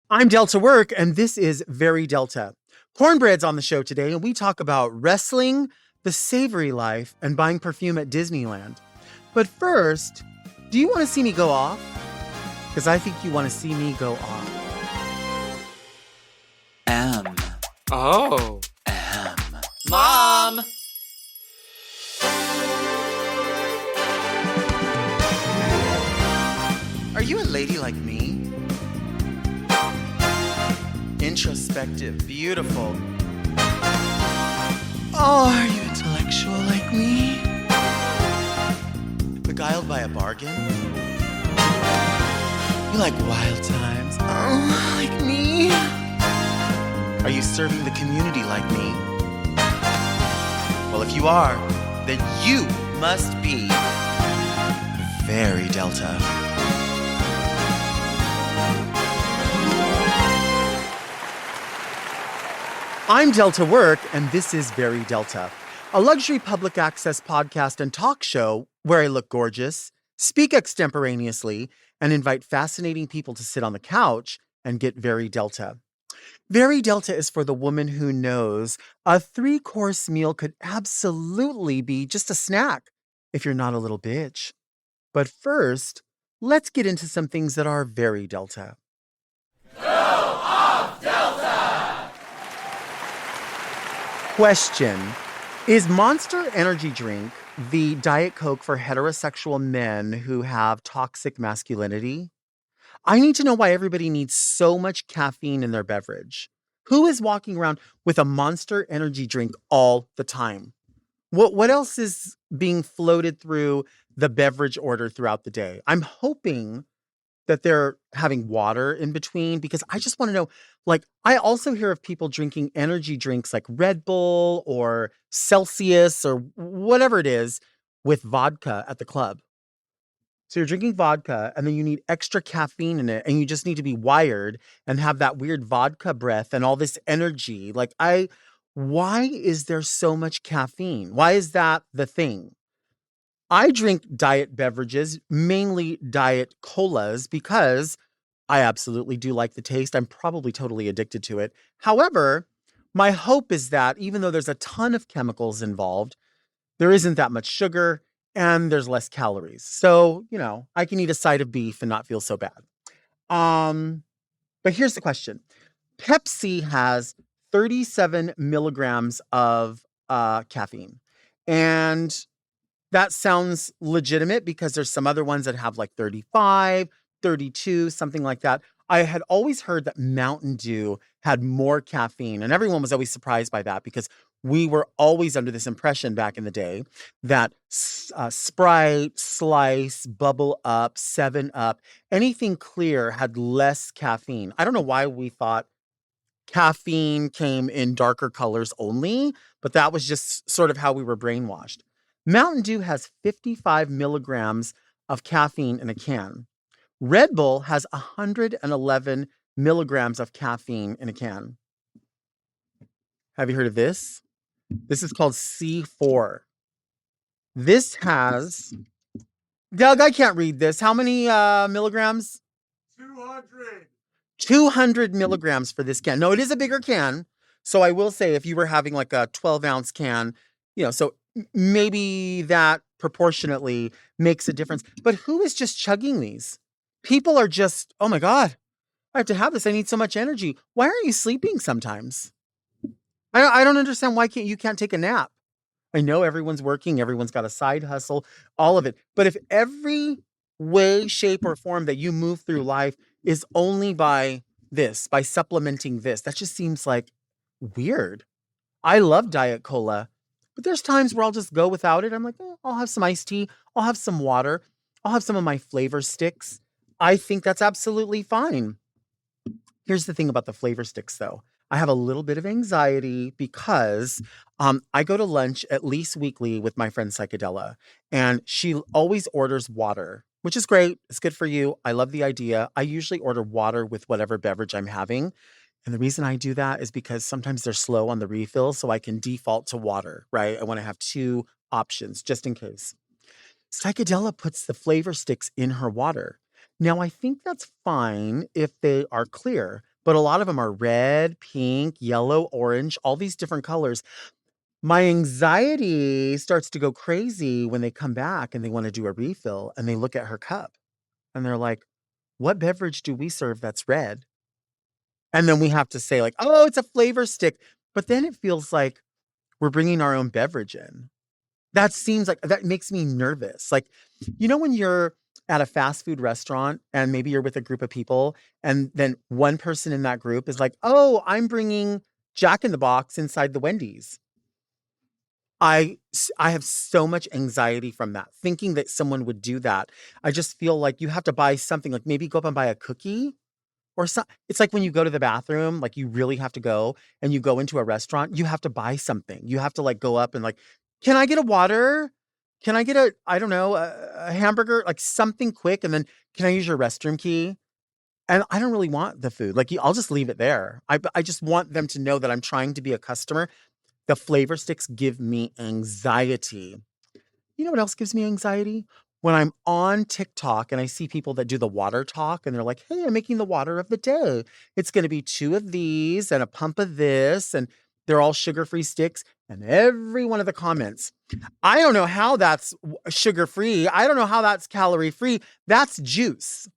I'm Delta Work, and this is Very Delta. Kornbread's on the show today, and we talk about wrestling, the savory life, and buying perfume at Disneyland. But first, do you want to see me go off? Because I think you want to see me go off. M. Oh. M. Mom! Are you a lady like me? Introspective, beautiful. Oh, are you intellectual like me? Beguiled by a bargain? You like wild times? Oh, like me? Are you serving the community like me? Well, if you are, then you must be very Delta. I'm Delta Work, and this is Very Delta, a luxury public access podcast and talk show where I look gorgeous, speak extemporaneously, and invite fascinating people to sit on the couch and get very Delta. Very Delta is for the woman who knows a 3-course meal could absolutely be just a snack if you're not a little bitch. But first, let's get into some things that are very Delta. Question: is Monster Energy Drink the Diet Coke for heterosexual men who have toxic masculinity? I need to know why everybody needs so much caffeine in their beverage. Who is walking around with a Monster Energy Drink all the time? What else is being floated through the beverage order throughout the day? I'm hoping that they're having water in between, because I just want to know, I also hear of people drinking energy drinks like Red Bull or Celsius or whatever it is with vodka at the club. So you're drinking vodka and then you need extra caffeine in it, and you just need to be wired and have that weird vodka breath and all this energy. Why is there so much caffeine? Why is that the thing? I drink diet beverages, mainly diet colas, because I absolutely do like the taste. I'm probably totally addicted to it. However, my hope is that even though there's a ton of chemicals involved, there isn't that much sugar and there's less calories. So, I can eat a side of beef and not feel so bad. But here's the question. Pepsi has 37 milligrams of caffeine. And that sounds legitimate because there's some other ones that have like 35, 32, something like that. I had always heard that Mountain Dew had more caffeine, and everyone was always surprised by that because we were always under this impression back in the day that Sprite, Slice, Bubble Up, 7 Up, anything clear had less caffeine. I don't know why we thought caffeine came in darker colors only, but that was just sort of how we were brainwashed. Mountain Dew has 55 milligrams of caffeine in a can. Red Bull has 111 milligrams of caffeine in a can. Have you heard of this? This is called C4. This has... Doug, I can't read this. How many milligrams? 200. 200 milligrams for this can. No, it is a bigger can. So I will say, if you were having like a 12-ounce can, so maybe that proportionately makes a difference. But who is just chugging these? People are just, oh my God, I have to have this. I need so much energy. Why aren't you sleeping sometimes? I don't understand why you can't take a nap. I know everyone's working, everyone's got a side hustle, all of it. But if every way, shape, or form that you move through life is only by supplementing this, that just seems like weird. I love Diet Cola, but there's times where I'll just go without it. I'm like, I'll have some iced tea. I'll have some water. I'll have some of my flavor sticks. I think that's absolutely fine. Here's the thing about the flavor sticks, though. I have a little bit of anxiety because I go to lunch at least weekly with my friend Psychedella, and she always orders water, which is great. It's good for you. I love the idea. I usually order water with whatever beverage I'm having. And the reason I do that is because sometimes they're slow on the refill, so I can default to water, right? I want to have 2 options just in case. Psychedella puts the flavor sticks in her water. Now, I think that's fine if they are clear, but a lot of them are red, pink, yellow, orange, all these different colors. My anxiety starts to go crazy when they come back and they want to do a refill and they look at her cup and they're like, what beverage do we serve that's red? And then we have to say, like, oh, it's a flavor stick. But then it feels like we're bringing our own beverage in. That seems like that makes me nervous. Like, when you're at a fast food restaurant and maybe you're with a group of people, and then one person in that group is like, oh, I'm bringing Jack in the Box inside the Wendy's. I have so much anxiety from that, thinking that someone would do that. I just feel like you have to buy something, like maybe go up and buy a cookie or something. It's like when you go to the bathroom, like you really have to go and you go into a restaurant, you have to buy something. You have to like go up and like, can I get a water? Can I get I don't know, a hamburger, like something quick? And then can I use your restroom key? And I don't really want the food. Like, I'll just leave it there. I just want them to know that I'm trying to be a customer. The flavor sticks give me anxiety. You know what else gives me anxiety? When I'm on TikTok and I see people that do the water talk and they're like, hey, I'm making the water of the day. It's going to be 2 of these and a pump of this. And they're all sugar-free sticks. And every one of the comments, I don't know how that's sugar-free. I don't know how that's calorie-free. That's juice.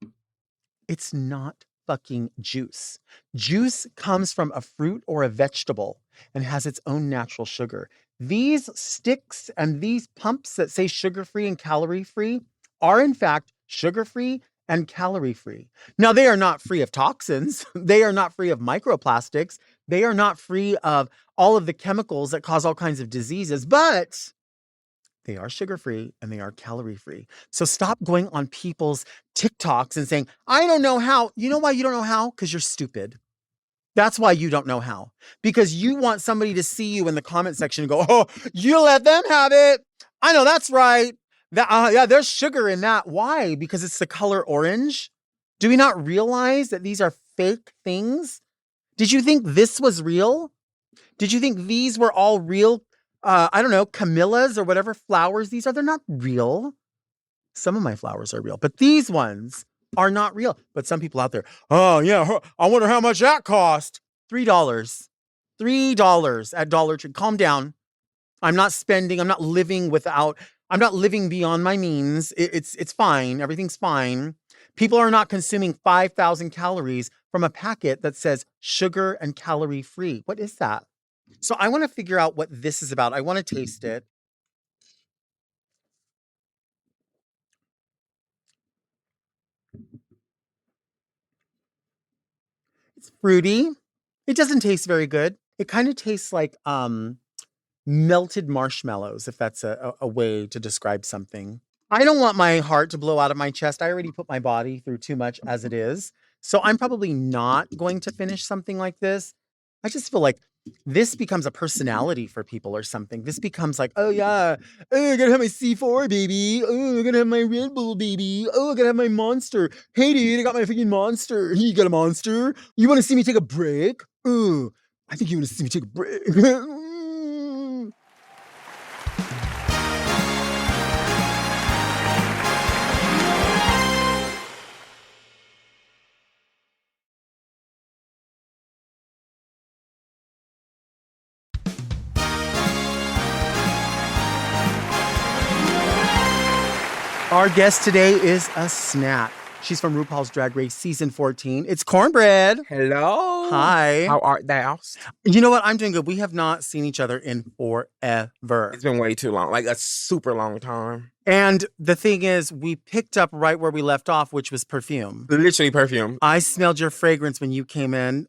It's not fucking juice. Juice comes from a fruit or a vegetable and has its own natural sugar. These sticks and these pumps that say sugar-free and calorie-free are in fact sugar-free and calorie-free. Now, they are not free of toxins. They are not free of microplastics. They are not free of all of the chemicals that cause all kinds of diseases, but they are sugar-free and they are calorie-free. So stop going on people's TikToks and saying, I don't know how. You know why you don't know how? Because you're stupid. That's why you don't know how. Because you want somebody to see you in the comment section and go, oh, you let them have it. I know that's right. Yeah, there's sugar in that. Why? Because it's the color orange. Do we not realize that these are fake things? Did you think this was real? Did you think these were all real? I don't know, camellias or whatever flowers these are. They're not real. Some of my flowers are real, but these ones are not real. But some people out there, oh yeah, I wonder how much that cost. $3. $3 at Dollar Tree. Calm down. I'm not living beyond my means. It's fine. Everything's fine. People are not consuming 5,000 calories from a packet that says sugar and calorie free. What is that? So I want to figure out what this is about. I want to taste it. It's fruity. It doesn't taste very good. It kind of tastes like melted marshmallows, if that's a way to describe something. I don't want my heart to blow out of my chest. I already put my body through too much as it is. So I'm probably not going to finish something like this. I just feel like this becomes a personality for people or something. This becomes like, oh yeah, oh, I gotta have my C4, baby. Oh, I gotta have my Red Bull, baby. Oh, I gotta have my Monster. Hey, dude, I got my freaking Monster. You got a Monster? You want to see me take a break? Oh, I think you want to see me take a break. Our guest today is a snack. She's from RuPaul's Drag Race Season 14. It's Kornbread. Hello. Hi. How art thou? You know what? I'm doing good. We have not seen each other in forever. It's been way too long, like a super long time. And the thing is, we picked up right where we left off, which was perfume. Literally perfume. I smelled your fragrance when you came in.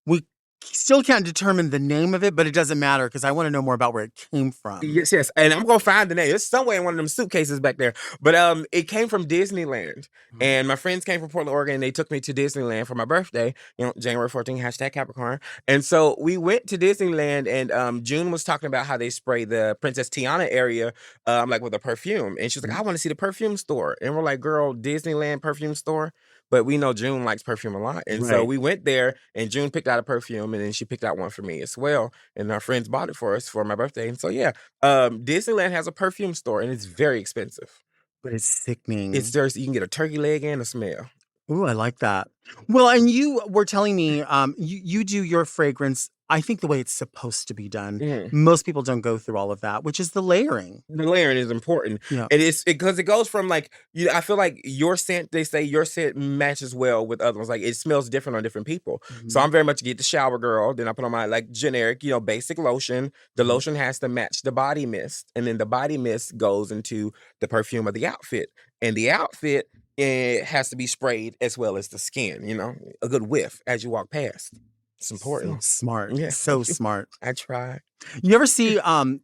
We still can't determine the name of it, but it doesn't matter because I want to know more about where it came from. Yes. And I'm gonna find the name. It's somewhere in one of them suitcases back there. But it came from Disneyland. And my friends came from Portland, Oregon, and they took me to Disneyland for my birthday, January 14th, #Capricorn. And so we went to Disneyland, and June was talking about how they spray the Princess Tiana area like with a perfume. And she was like, I want to see the perfume store. And we're like, girl, Disneyland perfume store? But we know June likes perfume a lot. And so we went there, and June picked out a perfume, and then she picked out one for me as well. And our friends bought it for us for my birthday. And so, yeah, Disneyland has a perfume store, and it's very expensive. But it's sickening. It's just, you can get a turkey leg and a smell. Ooh, I like that. Well, and you were telling me, you do your fragrance, I think the way it's supposed to be done. Mhm. Most people don't go through all of that, which is the layering. The layering is important. Yeah. And it's because it goes from like I feel like your scent, they say your scent matches well with other ones. Like it smells different on different people. So Mhm. I'm very much get the shower girl. Then I put on my like generic, basic lotion. The Mhm. lotion has to match the body mist. And then the body mist goes into the perfume of the outfit. And the outfit, it has to be sprayed as well as the skin, a good whiff as you walk past. It's So important. smart. Yeah. So smart. I try. You ever see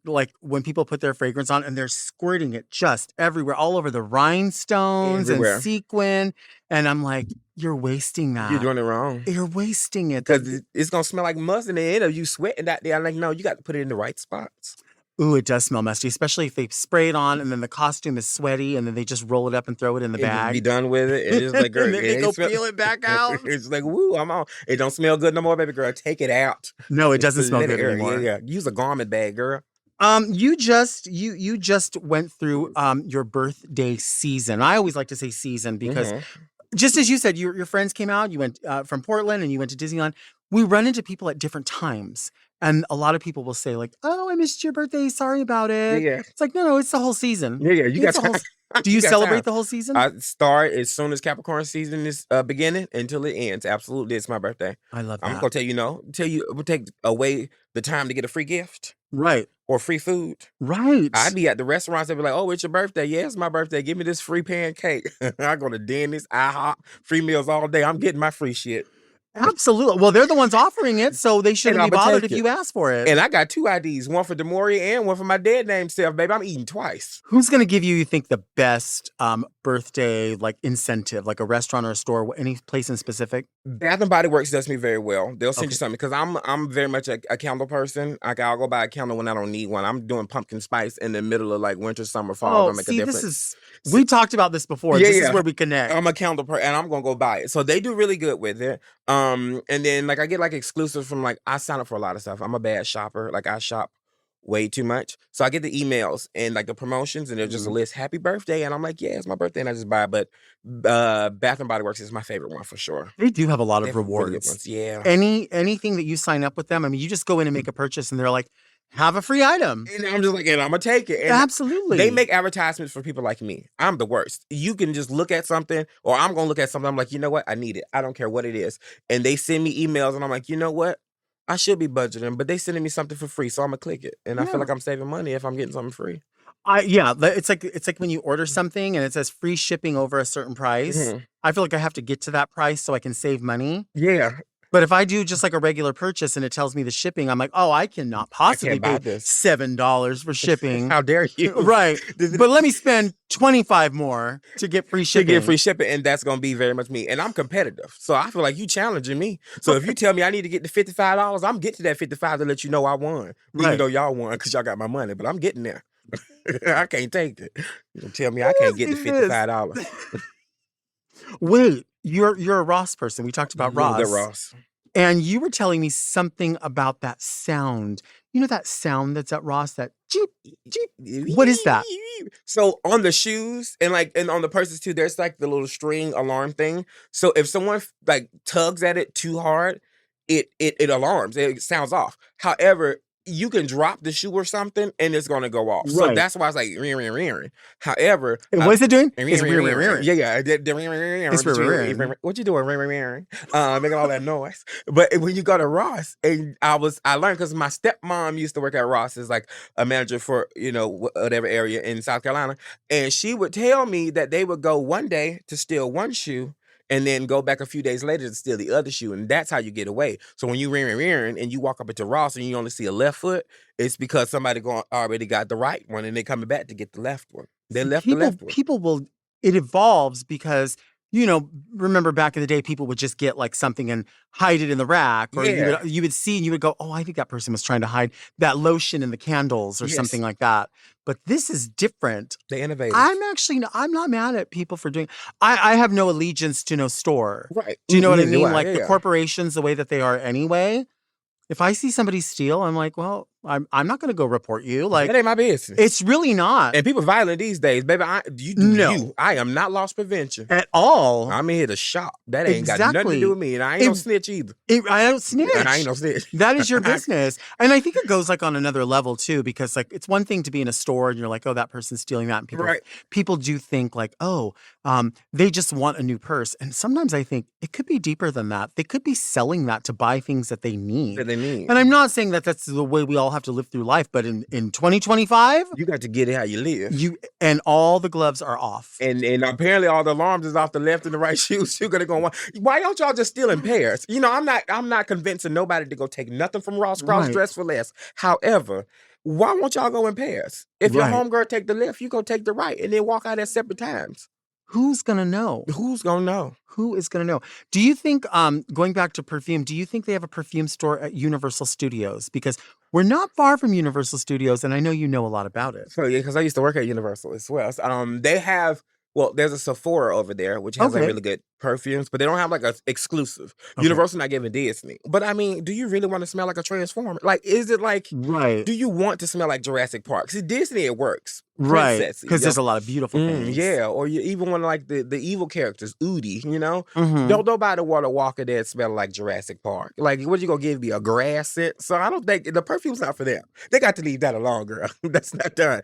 like when people put their fragrance on and they're squirting it just everywhere, all over the rhinestones and Everywhere. sequin, and I'm like, you're wasting You're that. doing it wrong. You're wasting it. Because it's going to smell like must in the end of you sweating out there. I'm like, no, you got to put it in the right spots. Ooh, it does smell musty, especially if they spray it on and then the costume is sweaty and then they just roll it up and throw it in the And just be bag. done with it. And it's like, girl, And then it they ain't go smell- peel it back out. It's like, woo, I'm on. It don't smell good no more, baby girl. Take it out. No, it doesn't Just smell let it good air. anymore. Yeah. Use a garment bag, girl. You just went through your birthday season. I always like to say season because Mhm. just as you said, your friends came out, you went from Portland and you went to Disneyland. We run into people at different times. And a lot of people will say, like, oh, I missed your birthday. Sorry about it. Yeah. It's like, no, it's the whole season. Yeah. You got It's the whole time. Do you got celebrate time. the whole season? I start as soon as Capricorn season is beginning until it ends. Absolutely. It's my birthday. I love I'm that. going to tell you, it would take away the time to get a free gift Right. or free food. Right. I'd be at the restaurants and be like, oh, it's your birthday. Yeah, it's my birthday. Give me this free pancake. I go to Denny's, IHOP, free meals all day. I'm getting my free shit. Absolutely. Well, they're the ones offering it, so they shouldn't be I'ma bothered take if it. you ask for it. And I got 2 IDs, one for Demoria and one for my dead name self, baby. I'm eating twice. Who's going to give you think, the best birthday like incentive, like a restaurant or a store, any place in specific? Bath and Body Works does me very well. They'll send Okay. you something because I'm very much a candle person. I'll go buy a candle when I don't need one. I'm doing pumpkin spice in the middle of like winter, summer, fall. Oh, Gonna make see, a this difference. is, we talked about this before. Yeah, This is yeah. where we connect. I'm a candle person and I'm gonna go buy it. So they do really good with it. And then like I get like exclusives from like I sign up for a lot of stuff. I'm a bad shopper. Like I shop way too much. So I get the emails and like the promotions and they're just a Mhm. list, happy birthday. And I'm like, yeah, it's my birthday, and I just buy it. But Bath and Body Works is my favorite one for sure. They do have a lot They of have really good rewards. ones. Yeah. Anything that you sign up with them, I mean, you just go in and make a purchase and they're like, have a free item. And I'm just like, and I'm gonna take it. And Absolutely. they make advertisements for people like me. I'm the worst. You can just look at something, or I'm gonna look at something. I'm like, you know what? I need it. I don't care what it is. And they send me emails, and I'm like, you know what? I should be budgeting, but they sending me something for free, so I'm gonna click it. And I Yeah. feel like I'm saving money if I'm getting something free. It's like when you order something and it says free shipping over a certain price. Mhm. I feel like I have to get to that price so I can save money. Yeah, But if I do just like a regular purchase and it tells me the shipping, I'm like, oh, I cannot possibly buy pay this. $7 for shipping. how dare you? Right. But let me spend 25 more to get free To shipping. get free shipping, and that's gonna be very much me. And I'm competitive, so I feel like you challenging me. So if you tell me I need to get to $55, I'm getting to that 55 to let you know I won, even Right. though y'all won because y'all got my money. But I'm getting there. I can't take it. You gonna tell me I can't get to Yes, it is. $55? Wait, you're a Ross person. We talked about Little bit Ross. Ross. And you were telling me something about that sound. You know that sound that's at Ross, that jeep, jeep. What is that? So on the shoes and on the purses too, there's like the little string alarm thing. So if someone like tugs at it too hard, it alarms. It sounds off. However, you can drop the shoe or something and it's gonna go off. So Right. that's why it's like ring, ring, ring. However, And what is it doing? ring, It's ring, rearing, ring, ring. rearing. Yeah, yeah. The ring, ring, ring, It's ring. rearing, rearing. What you doing? Ring, ring, ring. Making all that noise. But when you go to Ross, and I learned because my stepmom used to work at Ross as like a manager for whatever area in South Carolina, and she would tell me that they would go one day to steal one shoe. And then go back a few days later to steal the other shoe. And that's how you get away. So when you rearing and you walk up into Ross and you only see a left foot, it's because somebody already got the right one and they're coming back to get the left one. They left the left one. People will, it evolves because, remember back in the day, people would just get like something and hide it in the rack, or Yeah. you would see and you would go, oh, I think that person was trying to hide that lotion in the candles or Yes. something like that. But this is different. They innovative. I'm not mad at people for doing, I have no allegiance to no store. Right. Do you know what I Neither do mean? Like Yeah, the yeah. corporations, the way that they are anyway. If I see somebody steal, I'm like, well, I'm not gonna go report you. Like, that ain't my business. it's really not. And people violent these days, baby. No. I am not loss prevention. At all. I'm in here to shop. That ain't got nothing to Exactly. do with me. And I ain't no snitch either. I don't snitch. I ain't no snitch. That is your business. And I think it goes like on another level too, because like it's one thing to be in a store and you're like, oh, that person's stealing that. And Right. people do think like, oh, they just want a new purse. And sometimes I think it could be deeper than that. They could be selling that to buy things that they need. And I'm not saying that that's the way we all have to live through life, but in 2025, you got to get it how you live. And all the gloves are off. And apparently all the alarms is off the left and the right shoes. You're gonna go on. Why don't y'all just steal in pairs? You know, I'm not convincing nobody to go take nothing from Ross Cross Dress for Less. However, why won't y'all go in pairs? If your homegirl take the left, you go take the right and then walk out at separate times. Who's gonna know? Who's gonna know? Who is gonna know? Do you think, going back to perfume, do you think they have a perfume store at Universal Studios? Because we're not far from Universal Studios, and I know you know a lot about it. So yeah, because I used to work at Universal as well. So, they have. Well, there's a Sephora over there, which has like really good perfumes, but they don't have like an exclusive. Universal not giving Disney. But I mean, do you really want to smell like a Transformer? Like, is it like, do you want to smell like Jurassic Park? See, Disney, it works. Right. Because there's a lot of beautiful things. Yeah. Or you even want to like the evil characters, Udi, you know? Don't nobody want to walk in there and smell like Jurassic Park. Like, what you going to give me, a grass scent? So I don't think, the perfume's not for them. They got to leave that alone, girl. That's not done.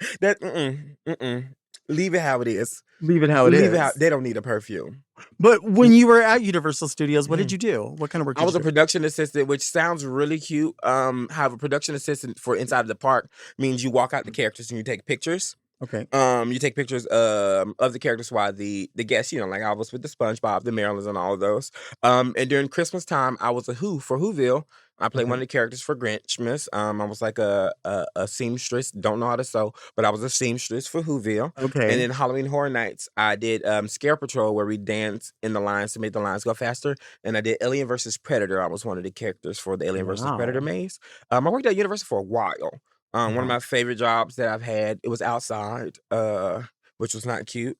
Leave it how it is. Leave it how it is. They don't need a perfume. But when you were at Universal Studios, what did you do? What kind of work did you do? I was a production assistant, which sounds really cute. Have a production assistant for inside of the park means you walk out the characters and you take pictures. Okay. You take pictures of the characters while the guests, you know, like I was with the SpongeBob, the Marylands, and all of those. And during Christmas time, I was a Who for Whoville. I played one of the characters for Grinchmas. I was like a seamstress. Don't know how to sew, but I was a seamstress for Whoville. Okay. And then Halloween Horror Nights, I did Scare Patrol, where we danced in the lines to make the lines go faster. And I did Alien vs. Predator. I was one of the characters for the Alien vs. Predator maze. I worked at Universal for a while. One of my favorite jobs that I've had, it was outside, which was not cute.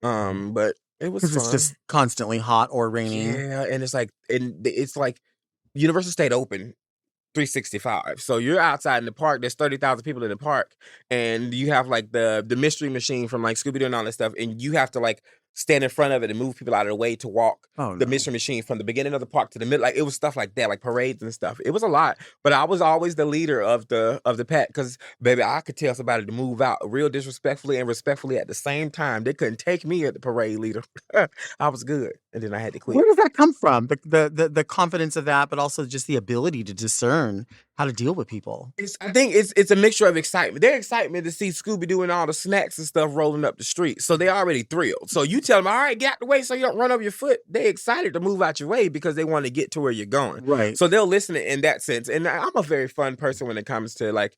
But it was fun. It's just constantly hot or raining. Yeah, and it's like Universal stayed open 365. So you're outside in the park, there's 30,000 people in the park, and you have like the mystery machine from like Scooby-Doo and all that stuff, and you have to like stand in front of it and move people out of the way to walk the mystery machine from the beginning of the park to the middle. Like, it was stuff like that, like parades and stuff. It was a lot, but I was always the leader of the pack, because baby, I could tell somebody to move out real disrespectfully and respectfully at the same time. They couldn't take me as the parade leader. I was good, and then I had to quit. Where does that come from? The confidence of that, but also just the ability to discern how to deal with people. I think it's a mixture of excitement. Their excitement to see Scooby-Doo and all the snacks and stuff rolling up the street. So they're already thrilled. So you tell them, all right, get out the way so you don't run over your foot. They're excited to move out your way because they want to get to where you're going. Right. So they'll listen in that sense. And I'm a very fun person when it comes to like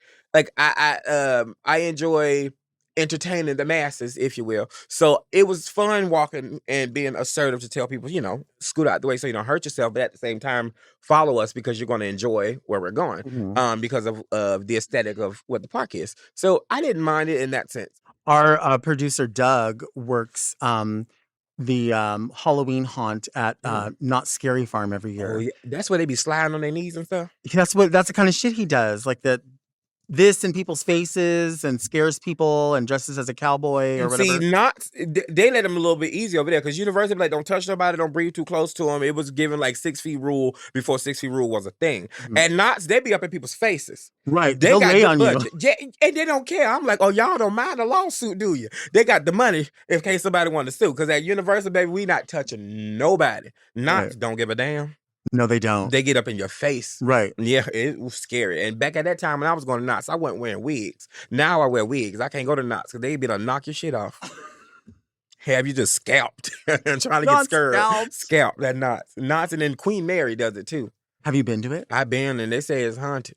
I enjoy entertaining the masses, if you will. So it was fun walking and being assertive to tell people, you know, scoot out the way so you don't hurt yourself, but at the same time, follow us because you're going to enjoy where we're going, because of the aesthetic of what the park is. So I didn't mind it in that sense. Our producer, Doug, works the Halloween haunt at Not Scary Farm every year. Oh, yeah. That's where they be sliding on their knees and stuff? That's the kind of shit he does. Like this in people's faces and scares people and dresses as a cowboy or whatever. See, they let him a little bit easy over there because Universal, like, don't touch nobody, don't breathe too close to him. It was given like 6 feet rule before 6 feet rule was a thing. And Knott's, they be up in people's faces. Right. They'll lay on you. Yeah, and they don't care. I'm like, oh, y'all don't mind a lawsuit, do you? They got the money in case somebody wanted to sue. Because at Universal, baby, we not touching nobody. Knott's don't give a damn. No, they don't. They get up in your face. Right. Yeah, it was scary. And back at that time when I was going to Knott's, I wasn't wearing wigs. Now I wear wigs. I can't go to Knott's because they be able to knock your shit off. Have you just scalped and trying to get scared? Scalped at Knott's. Knott's, and then Queen Mary does it too. Have you been to it? I've been, and they say it's haunted.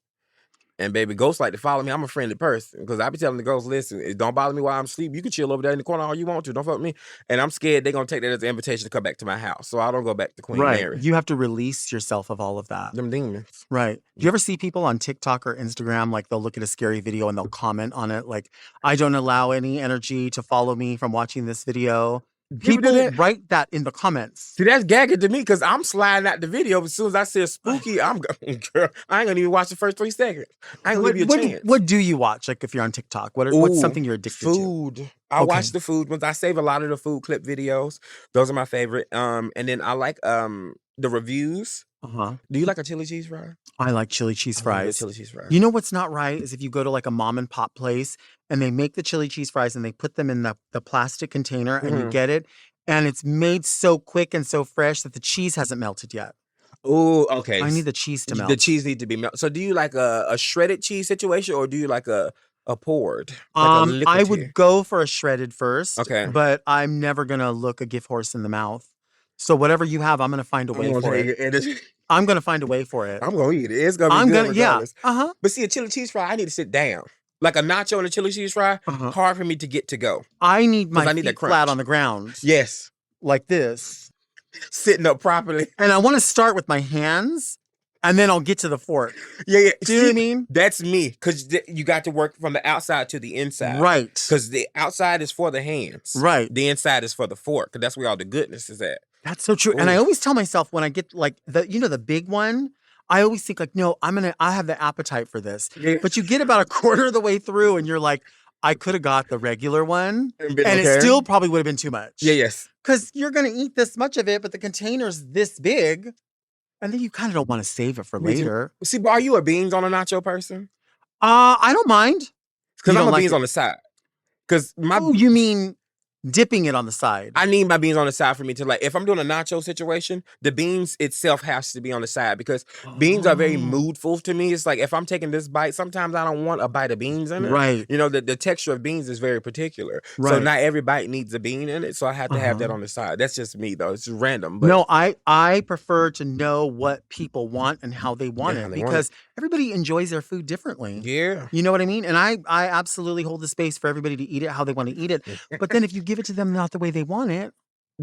And baby, ghosts like to follow me. I'm a friendly person because I be telling the ghosts, listen, don't bother me while I'm asleep. You can chill over there in the corner all you want to. Don't fuck with me. And I'm scared they're going to take that as an invitation to come back to my house. So I don't go back to Queen Mary. You have to release yourself of all of that. Them demons. Right. Do you ever see people on TikTok or Instagram, like they'll look at a scary video and they'll comment on it like, I don't allow any energy to follow me from watching this video? People that? write that in the comments. See, that's gagging to me because I'm sliding out the video. As soon as I see a spooky, I'm going, girl, I ain't gonna even watch the first 3 seconds. I ain't gonna give you a chance. What do you watch? Like if you're on TikTok, what's Ooh, something you're addicted to? Food. I watch the food ones. I save a lot of the food clip videos. Those are my favorite. And then I like the reviews. Do you like a chili cheese fry? I like chili cheese fries. Chili cheese fries. You know what's not right is if you go to like a mom and pop place and they make the chili cheese fries and they put them in the plastic container and you get it and it's made so quick and so fresh that the cheese hasn't melted yet. Oh, okay. I need the cheese to melt. The cheese needs to be melted. So do you like a shredded cheese situation or do you like a poured? Like I would go for a shredded first. Okay. But I'm never gonna look a gift horse in the mouth. So whatever you have, I'm gonna find a way for it. I'm gonna find a way for it. I'm gonna eat it. It's gonna be good regardless. Yeah. But see, a chili cheese fry, I need to sit down. Like a nacho and a chili cheese fry, hard for me to get to go. I need my feet flat on the ground. Yes. Like this. Sitting up properly. And I want to start with my hands, and then I'll get to the fork. Yeah. Do you know what I mean? That's me, because you got to work from the outside to the inside. Right. Because the outside is for the hands. Right. The inside is for the fork, because that's where all the goodness is at. That's so true. Ooh. And I always tell myself when I get like the big one, I always think like, no, I have the appetite for this. Yeah. But you get about a quarter of the way through and you're like, I could have got the regular one and it still probably would have been too much. Yeah, yes. Because you're going to eat this much of it, but the container's this big. And then you kind of don't want to save it for later. See, but are you a beans on a nacho person? I don't mind. Because I'm a beans on the side. Because you mean dipping it on the side? I need my beans on the side for me to like, if I'm doing a nacho situation, the beans itself has to be on the side because beans are very moodful to me. It's like if I'm taking this bite, sometimes I don't want a bite of beans in it. Right. You know, the texture of beans is very particular. Right. So not every bite needs a bean in it. So I have to have that on the side. That's just me though. It's just random. But no, I prefer to know what people want and how they want it because everybody enjoys their food differently. Yeah. You know what I mean? And I absolutely hold the space for everybody to eat it how they want to eat it. But then if you give it to them not the way they want it,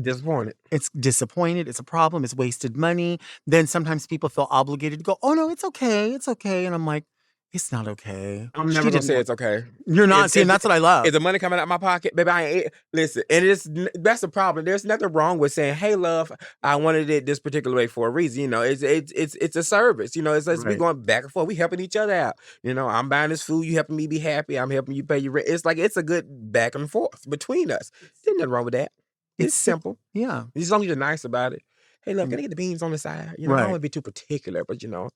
disappointed. It's disappointed. It's a problem. It's wasted money. Then sometimes people feel obligated to go, oh no, it's okay. It's okay. And I'm like, it's not okay. I'm never gonna say it's okay. You're not saying that's what I love. Is the money coming out of my pocket? Baby, I ain't listen. And that's the problem. There's nothing wrong with saying, hey love, I wanted it this particular way for a reason. You know, it's a service. You know, it's we going back and forth. We helping each other out. You know, I'm buying this food, you helping me be happy, I'm helping you pay your rent. It's like it's a good back and forth between us. There's nothing wrong with that. It's simple. Yeah. As long as you're nice about it. Hey, look, can I get the beans on the side? You know, I don't want to be too particular, but you know,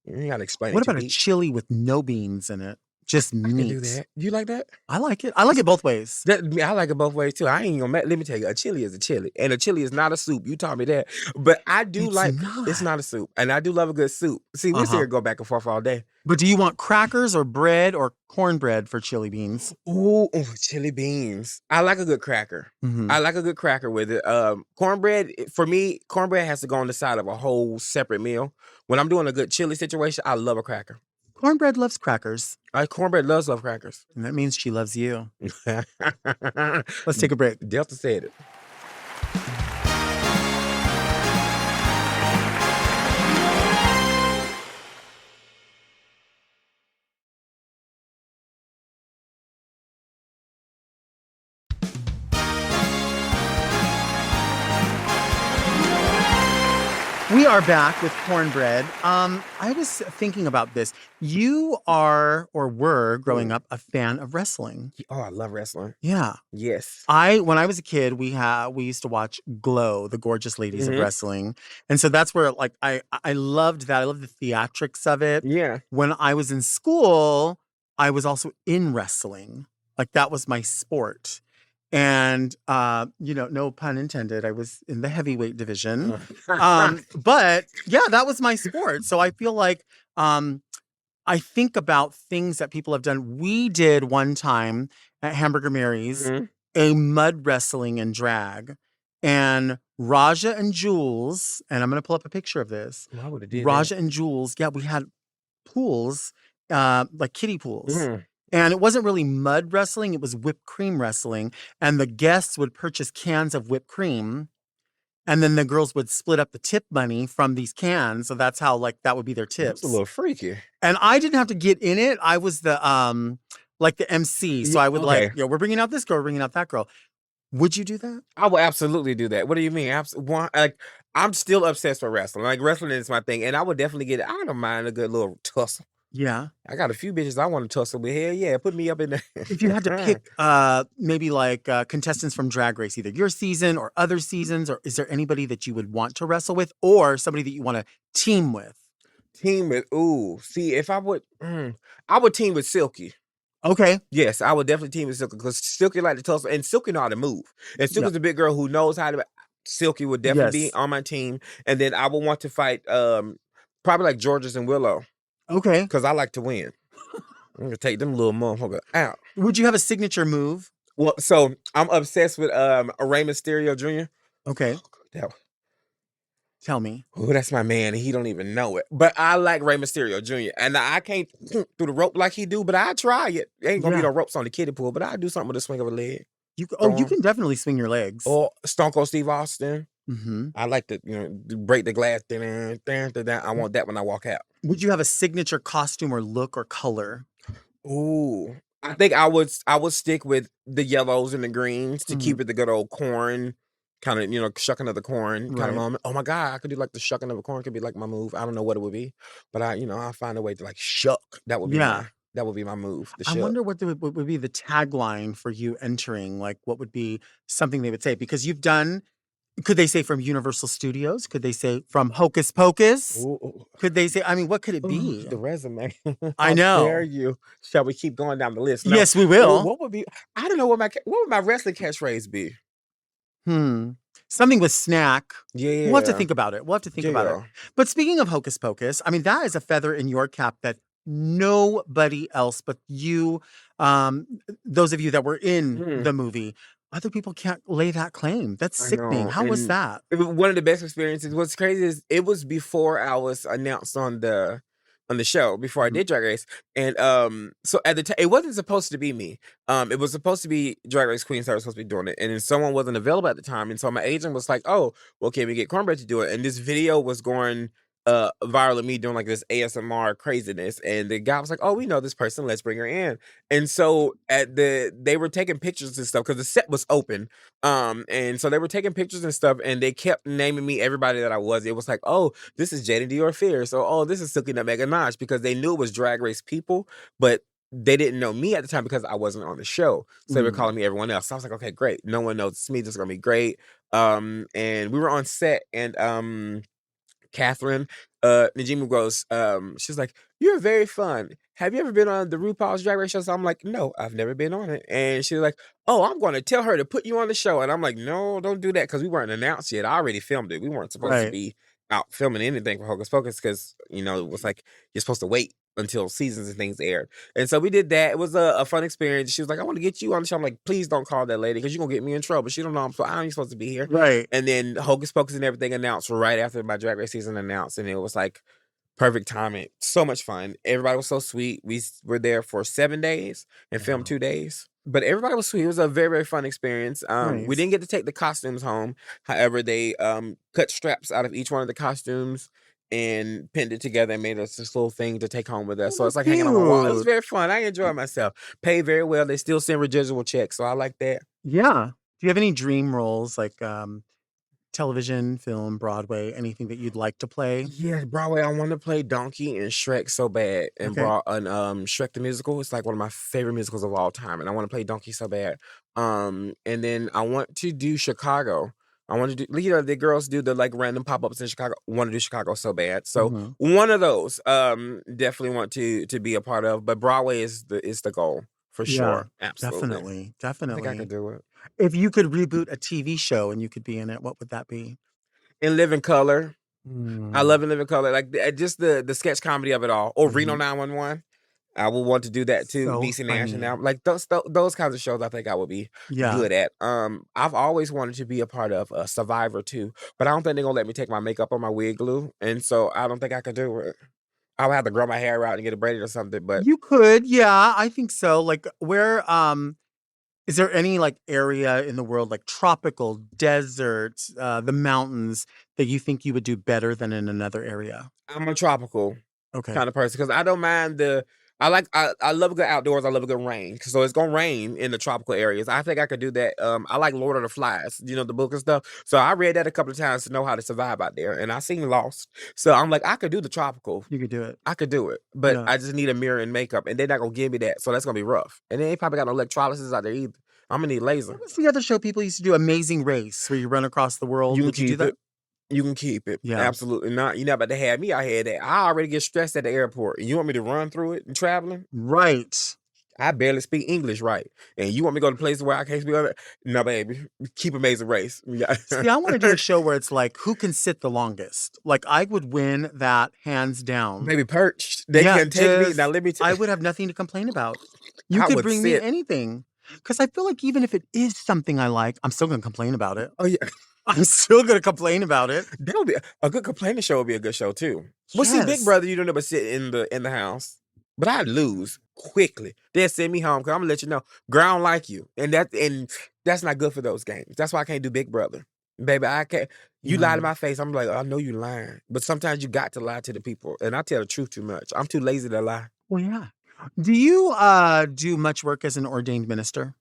you gotta explain what it. What about a chili with no beans in it? Just meat. I can do that. Do you like that? I like it. I like it both ways. I like it both ways too. I ain't gonna let me tell you, a chili is a chili. And a chili is not a soup. You taught me that. But I do it's not a soup. And I do love a good soup. See, we sit here go back and forth all day. But do you want crackers or bread or cornbread for chili beans? Ooh, chili beans. I like a good cracker. Mm-hmm. I like a good cracker with it. Cornbread, for me, cornbread has to go on the side of a whole separate meal. When I'm doing a good chili situation, I love a cracker. Cornbread loves crackers. Cornbread loves crackers. And that means she loves you. Let's take a break. Delta said it. We are back with Kornbread. I was thinking about this. You are or were growing up a fan of wrestling. Oh, I love wrestling. Yeah. Yes. When I was a kid, we used to watch Glow, the Gorgeous Ladies of Wrestling. And so that's where like I loved that. I loved the theatrics of it. Yeah. When I was in school, I was also in wrestling. Like that was my sport. And, no pun intended, I was in the heavyweight division. But yeah, that was my sport. So I feel like I think about things that people have done. We did one time at Hamburger Mary's a mud wrestling and drag. And Raja and Jules, and I'm going to pull up a picture of this. Why would it do Raja that? and Jules, we had pools, like kiddie pools. And it wasn't really mud wrestling, it was whipped cream wrestling. And the guests would purchase cans of whipped cream. And then the girls would split up the tip money from these cans. So that's how that would be their tips. That's a little freaky. And I didn't have to get in it. I was the MC. So I would we're bringing out this girl, we're bringing out that girl. Would you do that? I will absolutely do that. What do you mean? Like, I'm still obsessed with wrestling. Like, wrestling is my thing, and I would definitely get it. I don't mind a good little tussle. Yeah. I got a few bitches I want to tussle with. Hell yeah, put me up in If you had to there. pick maybe like contestants from Drag Race, either your season or other seasons, or is there anybody that you would want to wrestle with or somebody that you want to team with? Team with see if I would team with Silky. Okay. Yes, I would definitely team with Silky because Silky like to tussle and Silky know how to move. And Yeah. Silky's a big girl who knows how to. Silky would definitely Yes. be on my team, and then I would want to fight probably like Georges and Willow Okay. because I like to win. I'm gonna take them little motherfucker out. Would you have a signature move? Well, so I'm obsessed with Rey Mysterio Jr. Okay. That, Tell me. that's my man, and he don't even know it. But I like Rey Mysterio Jr. And I can't through the rope like he do, but I try it. Ain't gonna be Yeah. no ropes on the kiddie pool, but I do something with a swing of a leg. You Strong. can definitely swing your legs. Or Stone Cold Steve Austin. Mm-hmm. I like to break the glass. I want that when I walk out. Would you have a signature costume or look or color? Ooh, I think I would stick with the yellows and the greens to keep it the good old corn kind of shucking of the corn kind Right. of moment. Oh my god, I could do like the shucking of a corn could be like my move. I don't know what it would be, but I'll find a way to like shuck. That would be my move. The I shuck. wonder what would be the tagline for you entering. Like, what would be something they would say? Because you've done. Could they say from Universal Studios? Could they say from Hocus Pocus? Ooh. Could they say? I mean, what could it Ooh, be? the resume. I How know. dare you? Shall we keep going down the list? No. Yes, we will. What would be? I don't know what would my wrestling catchphrase be? Something with snack. Yeah, We'll have to think about it. About it. But speaking of Hocus Pocus, I mean, that is a feather in your cap that nobody else but you, those of you that were in the movie, other people can't lay that claim. That's sickening. How was that? One of the best experiences. What's crazy is it was before I was announced on the show, before I did Drag Race. And so at the time, it wasn't supposed to be me. It was supposed to be Drag Race Queens that was supposed to be doing it. And then someone wasn't available at the time. And so my agent was like, oh, well, can we get Kornbread to do it? And this video was going viral of me doing like this ASMR craziness. And the guy was like, oh, we know this person, let's bring her in. And so they were taking pictures and stuff because the set was open. And so they were taking pictures and stuff, and they kept naming me everybody that I was. It was like, oh, this is Jaden Dior Fierce, or oh, this is Silky Nutmeg Ganache, because they knew it was Drag Race people, but they didn't know me at the time because I wasn't on the show. So they were calling me everyone else. So I was like, okay, great. No one knows me. This is gonna be great. And we were on set, and Catherine Najima goes, she's like, you're very fun. Have you ever been on the RuPaul's Drag Race show? So I'm like, no, I've never been on it. And she's like, oh, I'm going to tell her to put you on the show. And I'm like, no, don't do that, because we weren't announced yet. I already filmed it. We weren't supposed to be out filming anything for Hocus Pocus because, it was like, you're supposed to wait until seasons and things aired. And so we did that. It was a fun experience. She was like, I want to get you on the show. I'm like, please don't call that lady because you're going to get me in trouble. She don't know I ain't supposed to be here. Right. And then Hocus Pocus and everything announced right after my Drag Race season announced. And it was like perfect timing. So much fun. Everybody was so sweet. We were there for 7 days and filmed 2 days. But everybody was sweet. It was a very, very fun experience. Nice. We didn't get to take the costumes home. However, they cut straps out of each one of the costumes and pinned it together and made us this little thing to take home with us. So it's like hanging on my wall. It was very fun. I enjoyed myself. Paid very well. They still send residual checks, so I like that. Yeah. Do you have any dream roles like television, film, Broadway, anything that you'd like to play? Yeah, Broadway. I want to play Donkey and Shrek so bad. And Shrek the musical. It's like one of my favorite musicals of all time, and I want to play Donkey so bad. And then I want to do Chicago. I want to do, the girls do the like random pop-ups in Chicago. I want to do Chicago so bad. So one of those, definitely want to be a part of. But Broadway is the goal for sure. Absolutely. Definitely. I think I could do it. If you could reboot a TV show and you could be in it, what would that be? In Living Color. I love In Living Color. Like just the sketch comedy of it all. Or Reno 911. I would want to do that too. So DC Nash and funny. now, like those kinds of shows, I think I would be good at. I've always wanted to be a part of Survivor too, but I don't think they're gonna let me take my makeup or my wig glue, and so I don't think I could do it. I would have to grow my hair out and get it braided or something. But you could, yeah, I think so. Like, where is there any like area in the world, like tropical, desert, the mountains, that you think you would do better than in another area? I'm a tropical Okay. kind of person because I don't mind the I love a good outdoors. I love a good rain. So it's gonna rain in the tropical areas. I think I could do that. I like Lord of the Flies, the book and stuff. So I read that a couple of times to know how to survive out there. And I seen Lost. So I'm like, I could do the tropical. You could do it. I could do it. But Yeah. I just need a mirror and makeup. And they're not gonna give me that. So that's gonna be rough. And they ain't probably got no electrolysis out there either. I'm gonna need laser. What was the other show people used to do? Amazing Race, where you run across the world. You can Would you do keep that? it. You can keep it. Yeah. Absolutely not. You're not about to have me out here that I already get stressed at the airport. And you want me to run through it and traveling? Right. I barely speak English right. And you want me to go to places where I can't speak other? No, baby. Keep Amazing Race. Yeah. See, I want to do a show where it's like, who can sit the longest? Like, I would win that hands down. Baby Perched. They Yeah, can take me. just- Now let me tell I you. would have nothing to complain about. You I could would bring me sit. anything. Because I feel like even if it is something I like, I'm still going to complain about it. Oh, yeah. I'm still going to complain about it. That would be a good complaining show would be a good show too. Well, see, Big Yes. Brother, you don't ever sit in the house. But I'd lose quickly. They'll send me home because I'm gonna let you know, girl, I don't like you. And that's not good for those games. That's why I can't do Big Brother. Baby, I can't. You lie to my face. I'm like, I know you lying. But sometimes you got to lie to the people. And I tell the truth too much. I'm too lazy to lie. Well, yeah. Do you do much work as an ordained minister?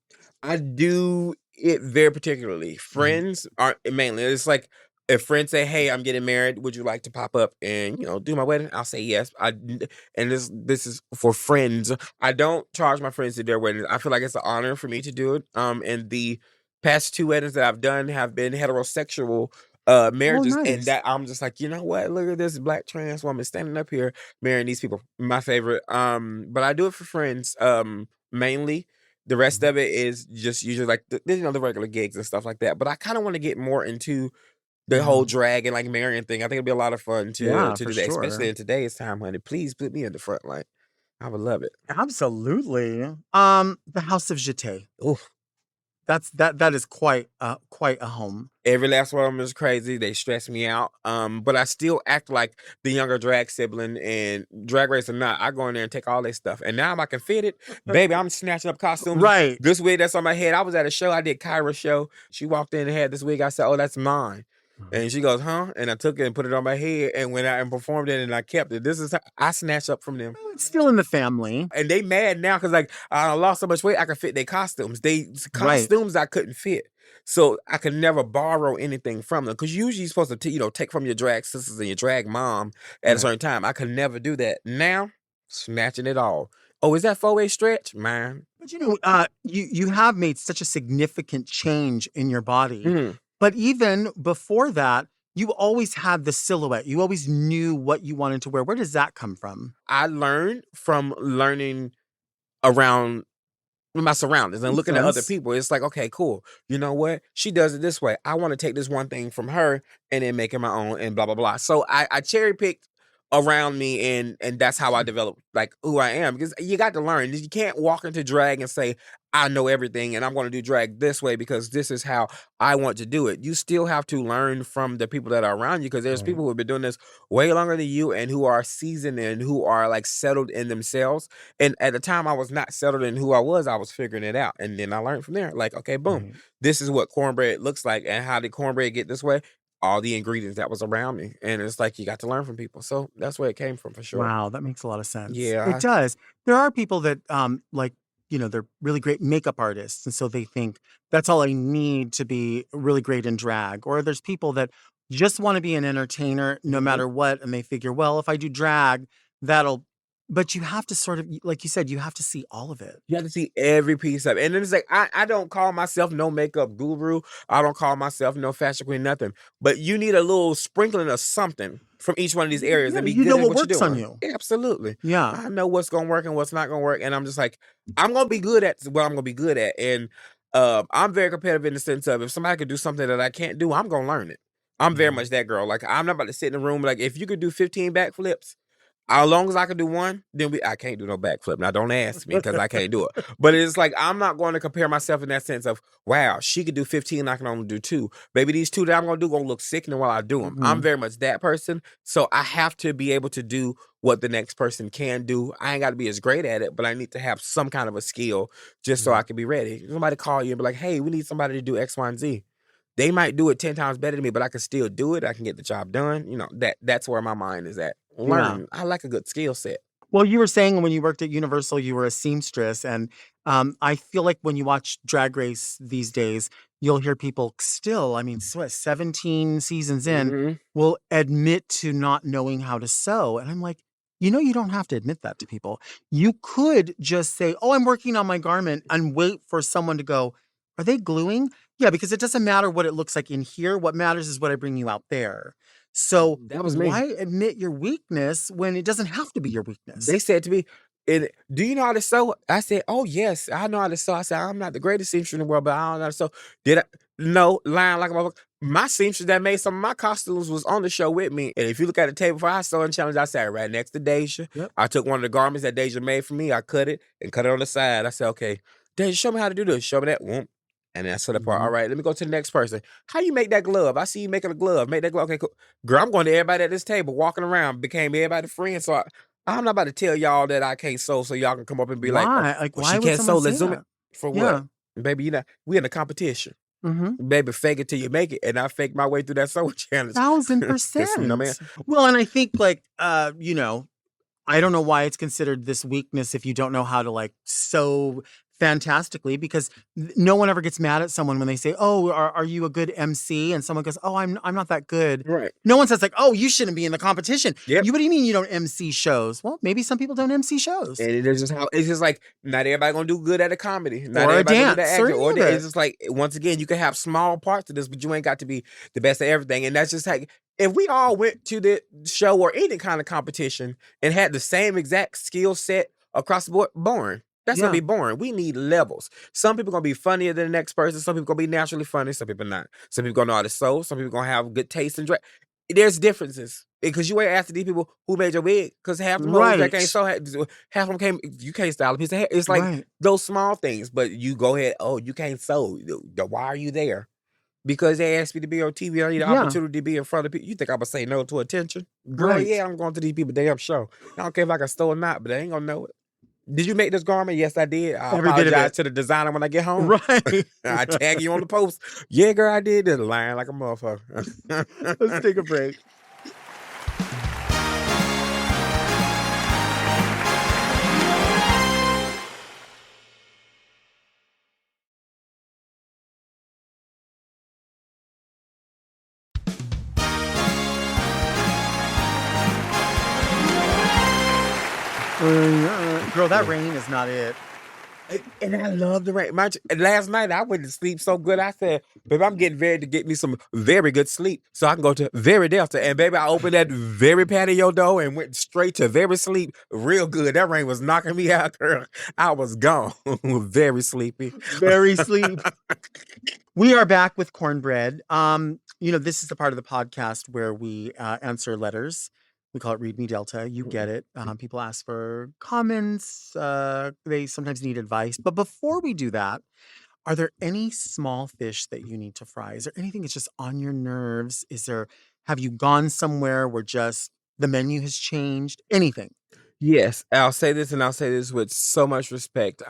I do it very particularly. Friends aren't mainly. It's like if friends say, "Hey, I'm getting married. Would you like to pop up and do my wedding?" I'll say yes. And this is for friends. I don't charge my friends to their weddings. I feel like it's an honor for me to do it. And the past 2 weddings that I've done have been heterosexual marriages, and nice. that I'm just like, you know what? Look at this black trans woman standing up here marrying these people. My favorite. But I do it for friends. Mainly. The rest of it is just usually like the regular gigs and stuff like that. But I kind of want to get more into the whole drag and like marrying thing. I think it'd be a lot of fun to Yeah, do for that, sure. especially in today's time, honey. Please put me in the front line. I would love it. Absolutely. The House of Jeté. Ooh. That is quite a home. Every last one of them is crazy. They stress me out. But I still act like the younger drag sibling, and Drag Race or not, I go in there and take all their stuff. And now I can fit it. Baby, I'm snatching up costumes. Right. This wig that's on my head. I was at a show. I did Kyra's show. She walked in and had this wig. I said, "Oh, that's mine." And she goes, "Huh?" And I took it and put it on my head and went out and performed it, and I kept it. This is how I snatched up from them. Well, it's still in the family. And they mad now because like I lost so much weight, I could fit their costumes. Costumes I couldn't fit. So I could never borrow anything from them. Because usually you're supposed to take from your drag sisters and your drag mom at a certain time. I could never do that. Now, snatching it all. Oh, is that 4-way stretch? Mine. But you have made such a significant change in your body. Mhm. But even before that, you always had the silhouette. You always knew what you wanted to wear. Where does that come from? I learned from learning around my surroundings and looking at other Influence. people. It's like, okay, cool. You know what? She does it this way. I want to take this one thing from her and then make it my own and blah, blah, blah. So I cherry picked around me and that's how I developed like who I am, because you got to learn. You can't walk into drag and say, I know everything and I'm going to do drag this way because this is how I want to do it. You still have to learn from the people that are around you, because there's Right. people who have been doing this way longer than you and who are seasoned and who are like settled in themselves. And at the time I was not settled in who I was figuring it out. And then I learned from there. Like, okay, boom, Right. this is what cornbread looks like. And how did cornbread get this way? All the ingredients that was around me. And it's like you got to learn from people. So that's where it came from for sure. Wow, that makes a lot of sense. Yeah. It does. There are people that they're really great makeup artists, and so they think that's all I need to be really great in drag. Or there's people that just want to be an entertainer no matter what, and they figure, well, if I do drag, that'll. But you have to sort of, like you said, you have to see all of it. You have to see every piece of it. And then it's like, I don't call myself no makeup guru. I don't call myself no fashion queen, nothing. But you need a little sprinkling of something from each one of these areas Yeah, and be you good know at what what works you're on doing. you. Yeah, absolutely. Yeah. I know what's going to work and what's not going to work. And I'm just like, I'm going to be good at what I'm going to be good at. And I'm very competitive in the sense of if somebody could do something that I can't do, I'm going to learn it. I'm very much that girl. Like, I'm not about to sit in the room. Like, if you could do 15 backflips, as long as I can do one, then I can't do no backflip. Now, don't ask me because I can't do it. But it's like, I'm not going to compare myself in that sense of, wow, she could do 15, I can only do 2. Maybe these 2 that I'm going to do going to look sickening while I do them. I'm very much that person. So I have to be able to do what the next person can do. I ain't got to be as great at it, but I need to have some kind of a skill just so I can be ready. Somebody call you and be like, hey, we need somebody to do X, Y, and Z. They might do it 10 times better than me, but I can still do it. I can get the job done. That's where my mind is at. Learn. I like a good skill set. Well, you were saying when you worked at Universal, you were a seamstress, and I feel like when you watch Drag Race these days, you'll hear people still, I mean, 17 seasons in, Mhm. will admit to not knowing how to sew. And I'm like, you don't have to admit that to people. You could just say, "Oh, I'm working on my garment," and wait for someone to go, "Are they gluing?" Yeah, because it doesn't matter what it looks like in here. What matters is what I bring you out there. So That was me. why admit your weakness when it doesn't have to be your They weakness? said to me, "Do you know how to sew?" I said, "Oh yes, I know how to sew." I said, "I'm not the greatest seamstress in the world, but I don't know how to sew." Did I? No, lying like a motherfucker. My seamstress that made some of my costumes was on the show with me. And if you look at the table for our sewing challenge, I sat right next to Deja. Yep. I took one of the garments that Deja made for me. I cut it and cut it on the side. I said, "Okay, Deja, show me how to do this. Show me that." Whoop. And then I set apart. All Mhm. right, let me go to the next person. How you make that glove? I see you making a glove. Make that glove. Okay, cool. Girl, I'm going to everybody at this table, walking around, became everybody's friend. So I'm not about to tell y'all that I can't sew, so y'all can come up and be like, "Oh, Why? Like, well, why she would can't someone sew. say Let's zoom it." that? For what? Yeah. Baby, we in a competition. Mhm. Baby, fake it till you make it. And I faked my way through that sewing challenge. 'Cause, no, man. 1000%. Well, and I think like, I don't know why it's considered this weakness if you don't know how to like sew fantastically because no one ever gets mad at someone when they say, "Oh, are you a good MC?" And someone goes, "Oh, I'm not that good." Right. No one says like, "Oh, you shouldn't be in the competition." Yep. What do you mean you don't MC shows? Well, maybe some people don't MC shows And it's just how it's just like not everybody gonna do good at a comedy. Not or a everybody gonna do the dance or acting. any Or of it's it. just like once again, you can have small parts of this, but you ain't got to be the best at everything. And that's just like if we all went to the show or any kind of competition and had the same exact skill set across the board, boring. That's gonna Yeah. be boring. We need levels. Some people gonna be funnier than the next person. Some people gonna be naturally funny. Some people not. Some people gonna know how to sew. Some people gonna have good taste and dress. There's differences because you ain't asking these people who made your wig because half the hoes that can't Right. sew, half of them can't. You can't style a piece of hair. It's like Right. those small things, but you go ahead. Oh, you can't sew. Why are you there? Because they asked me to be on TV. I need an Yeah. opportunity to be in front of people. You think I'm gonna say no to attention? Girl, Right. yeah, I'm going to these people damn show. I don't care if I can sew or not, but they ain't gonna know it. Did you make this garment? Yes, I did. I Every bit of apologize it. to the designer when I get home. Right. I tag you on the post. Yeah, girl, I did. This lying like a motherfucker. Let's take a break. Girl, that rain is not it. And I love the rain. Last night I went to sleep so good. I said, "Baby, I'm getting ready to get me some very good sleep so I can go to very Delta." And baby, I opened that very patio door and went straight to very sleep. Real good. That rain was knocking me out, girl. I was gone. Very sleepy. Very sleep. We are back with Kornbread. This is the part of the podcast where we answer letters. We call it Read Me Delta. You get it. People ask for comments. They sometimes need advice. But before we do that, are there any small fish that you need to fry? Is there anything that's just on your nerves? Have you gone somewhere where just the menu has changed? Anything? Yes, I'll say this and I'll say this with so much respect.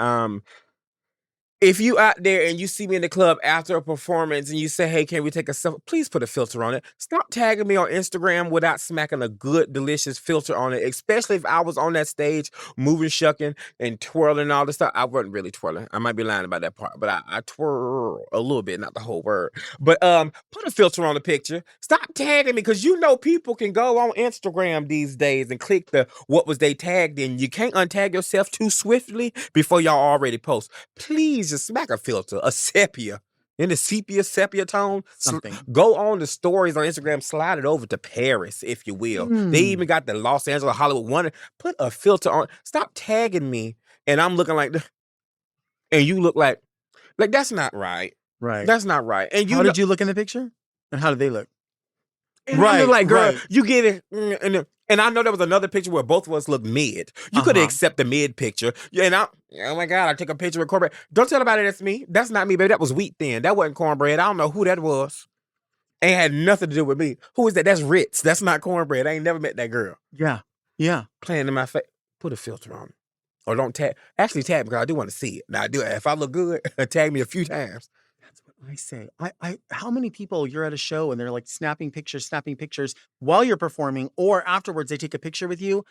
If you out there and you see me in the club after a performance and you say, "Hey, can we take a selfie?" Please put a filter on it. Stop tagging me on Instagram without smacking a good, delicious filter on it. Especially if I was on that stage moving, shucking, and twirling and all this stuff. I wasn't really twirling. I might be lying about that part, but I twirl a little bit, not the whole word. But put a filter on the picture. Stop tagging me because you know people can go on Instagram these days and click the what was they tagged in. You can't untag yourself too swiftly before y'all already post. Please just smack a filter, a sepia. In the sepia tone, Something. go on the stories on Instagram, slide it over to Paris, if you will. They even got the Los Angeles Hollywood one. Put a filter on. Stop tagging me, and I'm looking like, and you look like that's not right. Right. That's not right. And How did you look in the picture? And how did they look? and I'm just like, girl, right. you get it. And I know there was another picture where both of us looked mid. You could have Uh-huh. accepted the mid picture. And oh my God, I took a picture with Cornbread. Don't tell nobody that's me. That's not me, baby. That was Wheat Thin. That wasn't Cornbread. I don't know who that was. Ain't had nothing to do with me. Who is that? That's Ritz. That's not Cornbread. I ain't never met that girl. Yeah. Yeah. Playing in my face. Put a filter on it. Or don't tag. Actually, tag me because I do want to see it. Now, I do. If I look good, tag me a few times. That's what I say. How many people you're at a show and they're like snapping pictures while you're performing, or afterwards they take a picture with you?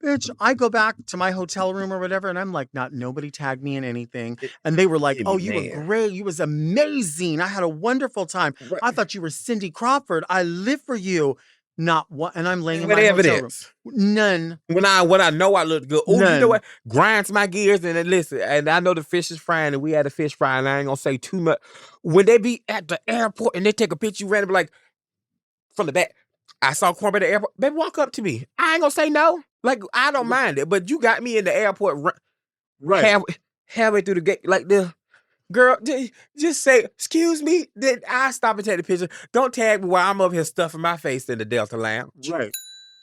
Bitch, I go back to my hotel room or whatever, and I'm like, nobody tagged me in anything. And they were like, Made oh, me you were mad. great. You was amazing. I had a wonderful time. Right. I thought you were Cindy Crawford. I live for you. Not one. And I'm laying in What my hotel room. evidence? None. When I know I look good. Oh, you know None. what? Grinds my gears and then listen. And I know the fish is frying, and we had a fish fry, and I ain't gonna say too much. When they be at the airport and they take a picture, you randomly like from the back. I saw Kornbread at the airport. Baby, walk up to me. I ain't gonna say no. Like I don't mind it, but you got me in the airport halfway through the gate like the girl. Just say excuse me. Then I stop and take the picture. Don't tag me while I'm up here stuffing my face in the Delta Lounge. Right.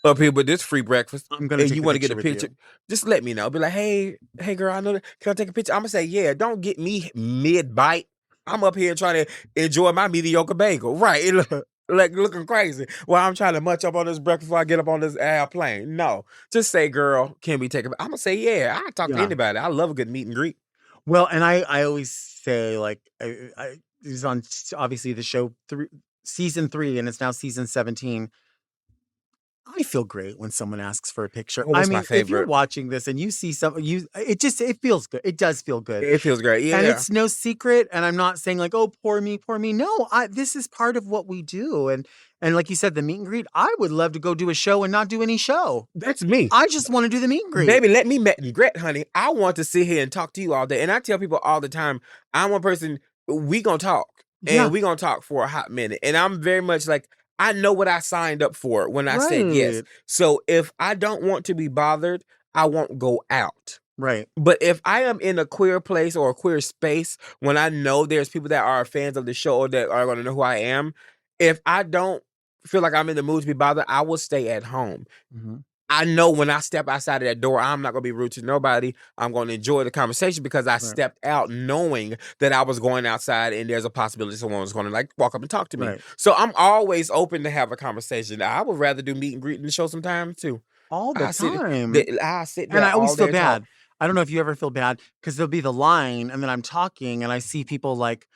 Up here with this free breakfast. I'm gonna And take you the want to get picture a with picture, you. just let me know. Be like, hey girl, I know that. Can I take a picture? I'm gonna say, yeah, don't get me mid-bite. I'm up here trying to enjoy my mediocre bagel. Right. It look, like looking crazy. While I'm trying to munch up on this breakfast before I get up on this airplane. No. Just say, girl, can we take a I'm gonna say, yeah, I talk to Yeah. anybody. I love a good meet and greet. Well, and I always say, like, I it was on obviously the show season 3, and it's now season 17. I feel great when someone asks for a picture. Oh, I it's my mean, if you're favorite. watching this and you see it feels good. It does feel good. It feels great. Yeah. And it's no secret. And I'm not saying like, oh, poor me, poor me. No, this is part of what we do. And like you said, the meet and greet, I would love to go do a show and not do any show. That's me. I just want to do the meet and greet. Baby, let me meet and greet, honey. I want to sit here and talk to you all day. And I tell people all the time, I'm one person, we gonna talk. And Yeah. we gonna talk for a hot minute. And I'm very much like, I know what I signed up for when I said yes. Right. So if I don't want to be bothered, I won't go out. Right. But if I am in a queer place or a queer space, when I know there's people that are fans of the show or that are gonna know who I am, if I don't feel like I'm in the mood to be bothered, I will stay at home. Mm-hmm. I know when I step outside of that door, I'm not going to be rude to nobody. I'm going to enjoy the conversation because I stepped out knowing that I was going outside and there's a possibility someone was going to like walk up and talk to me. Right. So I'm always open to have a conversation. I would rather do meet and greet and show some time too. All the time. I sit there And I always all feel day and talk. bad. I don't know if you ever feel bad because there'll be the line and then I'm talking and I see people like,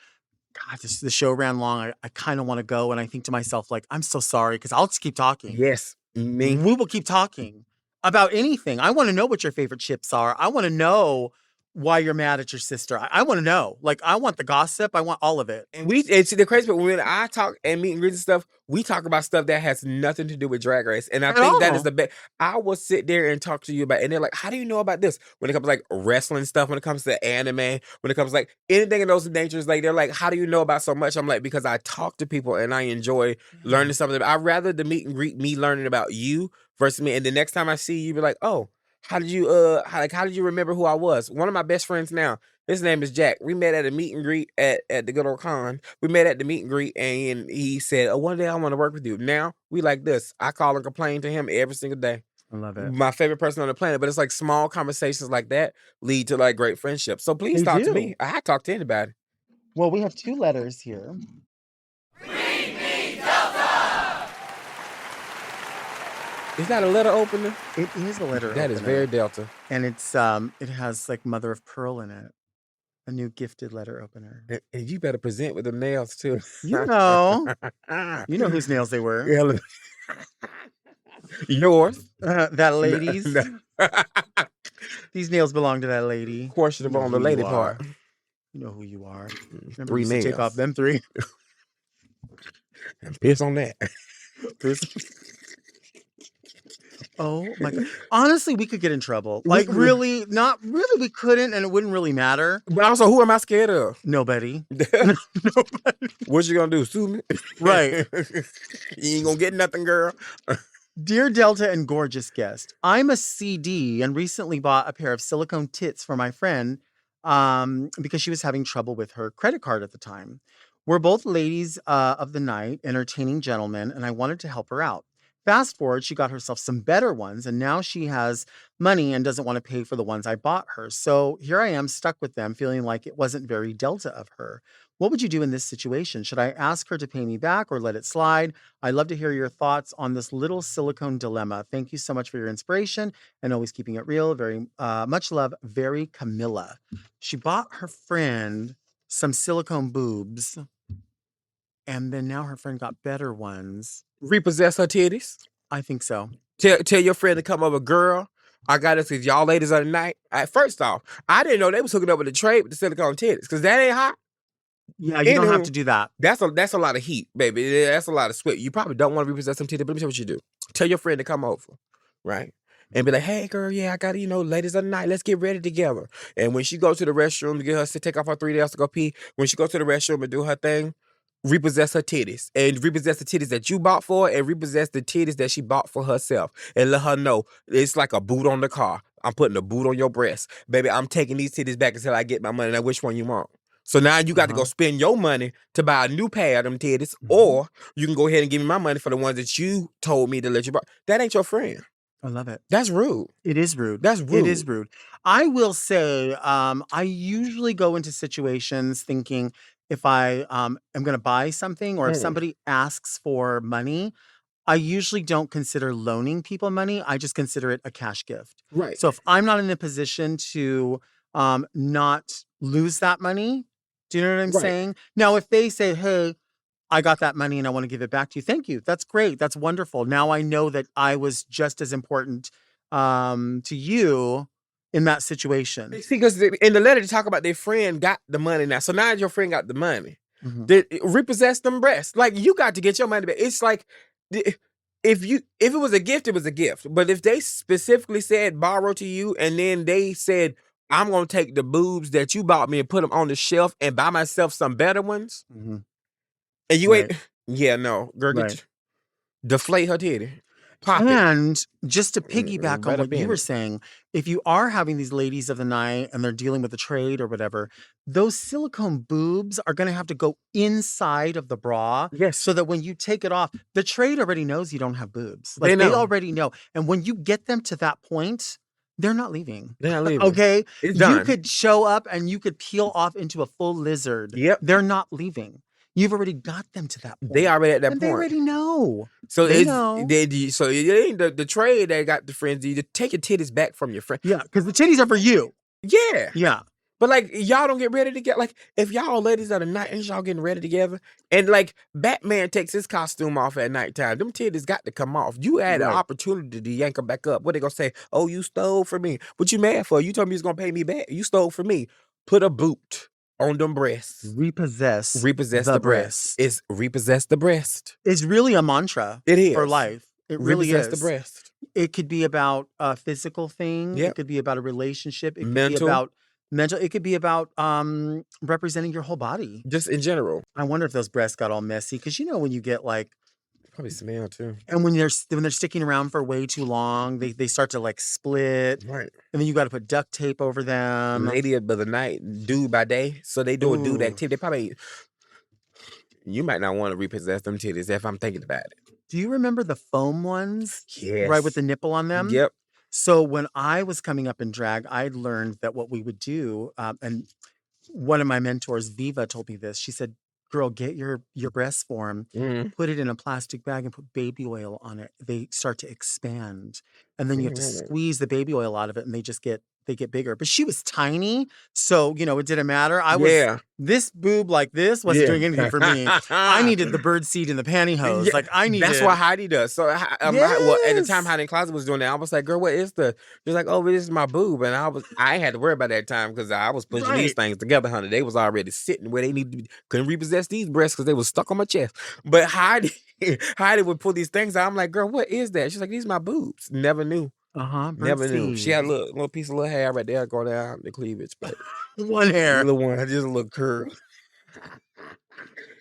God, the show ran long. I kind of want to go. And I think to myself, like, I'm so sorry because I'll just keep talking. Yes, me. We will keep talking about anything. I want to know what your favorite chips are. I want to know why you're mad at your sister. I want to know. Like, I want the gossip. I want all of it. And it's the crazy part when I talk and meet and greet and stuff, we talk about stuff that has nothing to do with Drag Race. And I think that is the best. I will sit there and talk to you about, and they're like, how do you know about this? When it comes to like wrestling stuff, when it comes to anime, when it comes to like anything in those natures, like they're like, how do you know about so much? I'm like, because I talk to people and I enjoy learning something. I'd rather the meet and greet me learning about you versus me. And the next time I see you, be like, oh, how did you how did you remember who I was? One of my best friends now, his name is Jack. We met at a meet and greet at the good old con. We met at the meet and greet and he said, oh, one day I want to work with you. Now we like this. I call and complain to him every single day. I love it. My favorite person on the planet. But it's like small conversations like that lead to like great friendships. So please talk to me. I talk to anybody. Well, we have 2 letters here. Is that a letter opener? It is a letter That is opener. very Delta. And it's it has like mother of pearl in it. A new gifted letter opener. And you better present with the nails too. You know. You know whose nails they were. Yours. That lady's. These nails belong to that lady. Questionable on the lady part. You know who you are. Remember 3 you used to take nails. off them 3. And piss on that. Oh my God. Honestly, we could get in trouble. Like really, not really, we couldn't, and it wouldn't really matter. But also, who am I scared of? Nobody. Nobody. What you gonna do? Sue me? Right. You ain't gonna get nothing, girl. Dear Delta and gorgeous guest, I'm a CD and recently bought a pair of silicone tits for my friend because she was having trouble with her credit card at the time. We're both ladies of the night, entertaining gentlemen, and I wanted to help her out. Fast forward, she got herself some better ones, and now she has money and doesn't want to pay for the ones I bought her. So here I am stuck with them, feeling like it wasn't very Delta of her. What would you do in this situation? Should I ask her to pay me back or let it slide? I'd love to hear your thoughts on this little silicone dilemma. Thank you so much for your inspiration and always keeping it real. Very much love, very Camilla. She bought her friend some silicone boobs, and then now her friend got better ones. Repossess her titties. I think so. Tell your friend to come over, girl. I got this because y'all ladies of the night. First off, I didn't know they was hooking up with the trade with the silicone titties because that ain't hot. Yeah, you don't have Anywho, to do that. That's a lot of heat, baby. Yeah, that's a lot of sweat. You probably don't want to repossess some titties, but let me tell you what you do. Tell your friend to come over, right? And be like, hey, girl, yeah, I got, ladies of the night, let's get ready together. And when she goes to the restroom to get her to take off her 3 days to go pee, when she goes to the restroom and do her thing, repossess her titties. And repossess the titties that you bought for her and repossess the titties that she bought for herself. And let her know it's like a boot on the car. I'm putting a boot on your breast. Baby, I'm taking these titties back until I get my money. Now, which one you want? So now you got to go spend your money to buy a new pair of them titties, or you can go ahead and give me my money for the ones that you told me to let you buy. That ain't your friend. I love it. That's rude. It is rude. That's It is rude. rude. I will say, I usually go into situations thinking if I am going to buy something or if somebody asks for money, I usually don't consider loaning people money. I just consider it a cash gift. Right. So if I'm not in a position to not lose that money, do you know what I'm Right. saying? Now, if they say, hey, I got that money and I want to give it back to you. Thank you. That's great. That's wonderful. Now I know that I was just as important to you in that situation. See, because in the letter they talk about their friend got the money now. So now your friend got the money. Mhm. They repossess them breasts. Like you got to get your money back. It's like if it was a gift, it was a gift. But if they specifically said borrow to you, and then they said I'm gonna take the boobs that you bought me and put them on the shelf and buy myself some better ones, Mhm. and you Right. ain't, yeah, no, girl, Right. deflate her titty, pop it, And just to piggyback on better what you bend were it. saying, if you are having these ladies of the night and they're dealing with the trade or whatever, those silicone boobs are going to have to go inside of the bra Yes, so that when you take it off, the trade already knows you don't have boobs. they Like they know. already know. And when you get them to that point, they're not leaving. They're not leaving. Okay? It's You done. could show up and you could peel off into a full lizard. Yep. They're not leaving. You've already got them to that point. They already at that And point. they already know. So They it's know. so it ain't the trade that got the friends. You take your titties back from your friend. Yeah, because the titties are for you. Yeah. Yeah. But like y'all don't get ready to get like if y'all ladies are the night and y'all getting ready together and like Batman takes his costume off at nighttime, them titties got to come off. You had an Right. opportunity to yank them back up. What they gonna say? Oh, you stole from me. What you mad for? You told me you was gonna pay me back. You stole from me. Put a boot on them breasts. Repossess Repossess the breast. breast. It's repossess the breast. It's really a mantra It is for life. It really repossess is. the breast. It could be about a physical thing. Yep. It could be about a relationship. It could be Mental. about mental. It could be about representing your whole body. Just in general. I wonder if those breasts got all messy because you know when you get like, Probably smell too. and when they're sticking around for way too long, they start to like split, Right. and then you got to put duct tape over them. Lady by the night, dude by day. So they do a dude Ooh. activity. They probably you might not want to repossess them titties if I'm thinking about it. Do you remember the foam ones? Yes. Right, with the nipple on them? Yep. So when I was coming up in drag, I'd learned that what we would do, and one of my mentors, Viva, told me this. She said, "Girl, get your breast form, put it in a plastic bag, and put baby oil on it. They start to expand, and then you have to squeeze the baby oil out of it, and they get bigger." But she was tiny, so it didn't matter. This boob like this wasn't doing anything for me. I needed the bird seed in the pantyhose. Yeah, Like I needed. That's what Heidi does. So, well, at the time Yes. Heidi in Closet was doing that, I was like, "Girl, what is the?" She was like, "Oh, this is my boob," and I ain't had to worry about that time because I was pushing these Right. things together, honey. They was already sitting where they needed to be. Couldn't repossess these breasts because they was stuck on my chest. But Heidi would pull these things out. I'm like, "Girl, what is that?" She's like, "These are my boobs." Never knew. Bird Never knew. She had a seed. little piece of little hair right there going down the cleavage, but One hair. little one, just a little curl.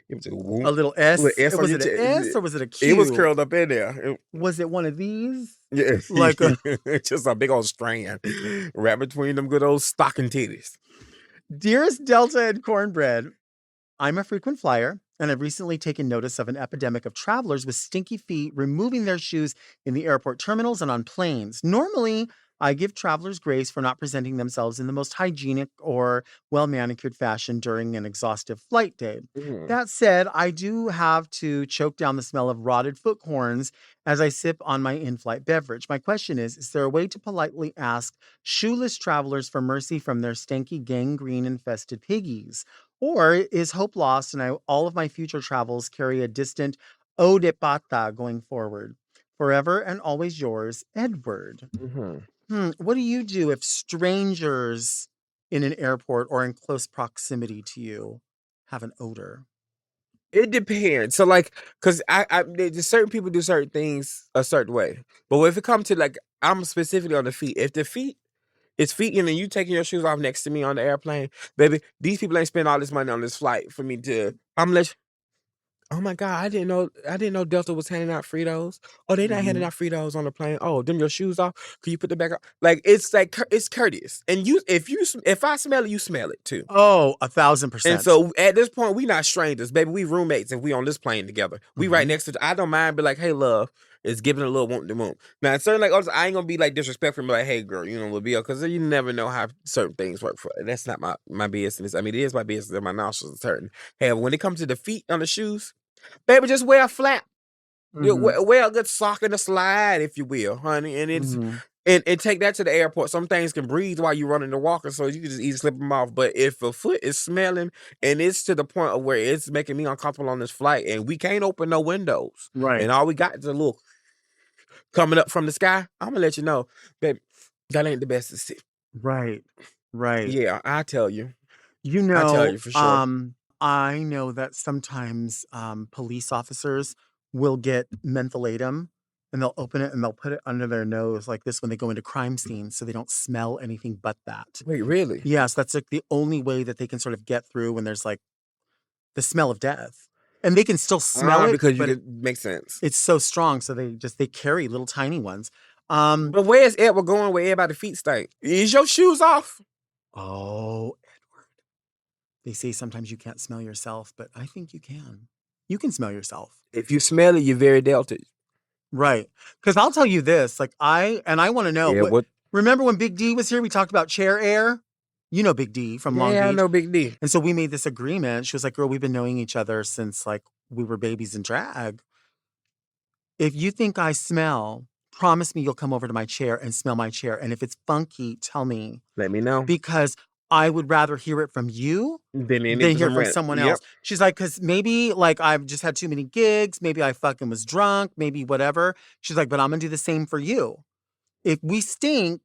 It was a whoop. A little S. Little S on Was your it an chest. S or was it a Q? It was curled up in there. Was it one of these? Yeah. Like a just a big old strand right between them good old stocking titties. Dearest Delta and Cornbread, I'm a frequent flyer, and I've recently taken notice of an epidemic of travelers with stinky feet removing their shoes in the airport terminals and on planes. Normally, I give travelers grace for not presenting themselves in the most hygienic or well-manicured fashion during an exhaustive flight day. That said, I do have to choke down the smell of rotted foot corns as I sip on my in-flight beverage. My question is there a way to politely ask shoeless travelers for mercy from their stanky gangrene-infested piggies? Or is hope lost and all of my future travels carry a distant eau de pata going forward? Forever and always yours, Edward. Mm-hmm. What do you do if strangers in an airport or in close proximity to you have an odor? It depends. So, like, cause there's certain people do certain things a certain way. But if it comes to like, I'm specifically on the feet. If the feet is feet, and then you taking your shoes off next to me on the airplane, baby, these people ain't spend all this money on this flight for me to. I'm let. Oh my God, I didn't know Delta was handing out Fritos. Oh, they not handing out Fritos on the plane. Oh, them your shoes off. Can you put them back on? Like it's it's courteous. And if I smell it, you smell it too. Oh, And 1,000%. so at this point, we not strangers, baby. We roommates if we on this plane together. We right next to. I don't mind, be like, hey, love, it's giving a little whoop de whoop. Now, certain like, I ain't gonna be like disrespectful and be like, hey, girl, you know, Labia, because you never know how certain things work for. That's not my business. I mean, it is my business that my nostrils are hurting. Hey, when it comes to the feet on the shoes, baby, just wear a flap. Wear a good sock and a slide, if you will, honey. And it's and take that to the airport. Some things can breathe while you're running the walker, so you can just easily slip them off. But if a foot is smelling and it's to the point of where it's making me uncomfortable on this flight, and we can't open no windows, Right. and all we got is a little coming up from the sky, I'm gonna let you know, baby, that ain't the best to see. Right. Yeah, I tell you. You I tell know, you for sure. I know that sometimes police officers will get mentholatum and they'll open it and they'll put it under their nose like this when they go into crime scenes so they don't smell anything but that. Wait, really? Yes, that's like the only way that they can sort of get through when there's like the smell of death. And they can still smell it, because you but can make sense. it's so strong, so they carry little tiny ones. But where's Edward going where everybody's feet stink? Is your shoes off? Oh, Edward. They say sometimes you can't smell yourself, but I think you can. You can smell yourself. If you smell it, you're very delted. Right. Because I'll tell you this, like I want to know. Yeah, what? Remember when Big D was here? We talked about chair air. You know Big D from Long Beach. Yeah, I know Big D. And so we made this agreement. She was like, girl, we've been knowing each other since like we were babies in drag. If you think I smell, promise me you'll come over to my chair and smell my chair. And if it's funky, tell me. Let me know. Because I would rather hear it from you than hear it from someone else. She's like, because maybe like I've just had too many gigs. Maybe I fucking was drunk. Maybe whatever. She's like, but I'm going to do the same for you. If we stink,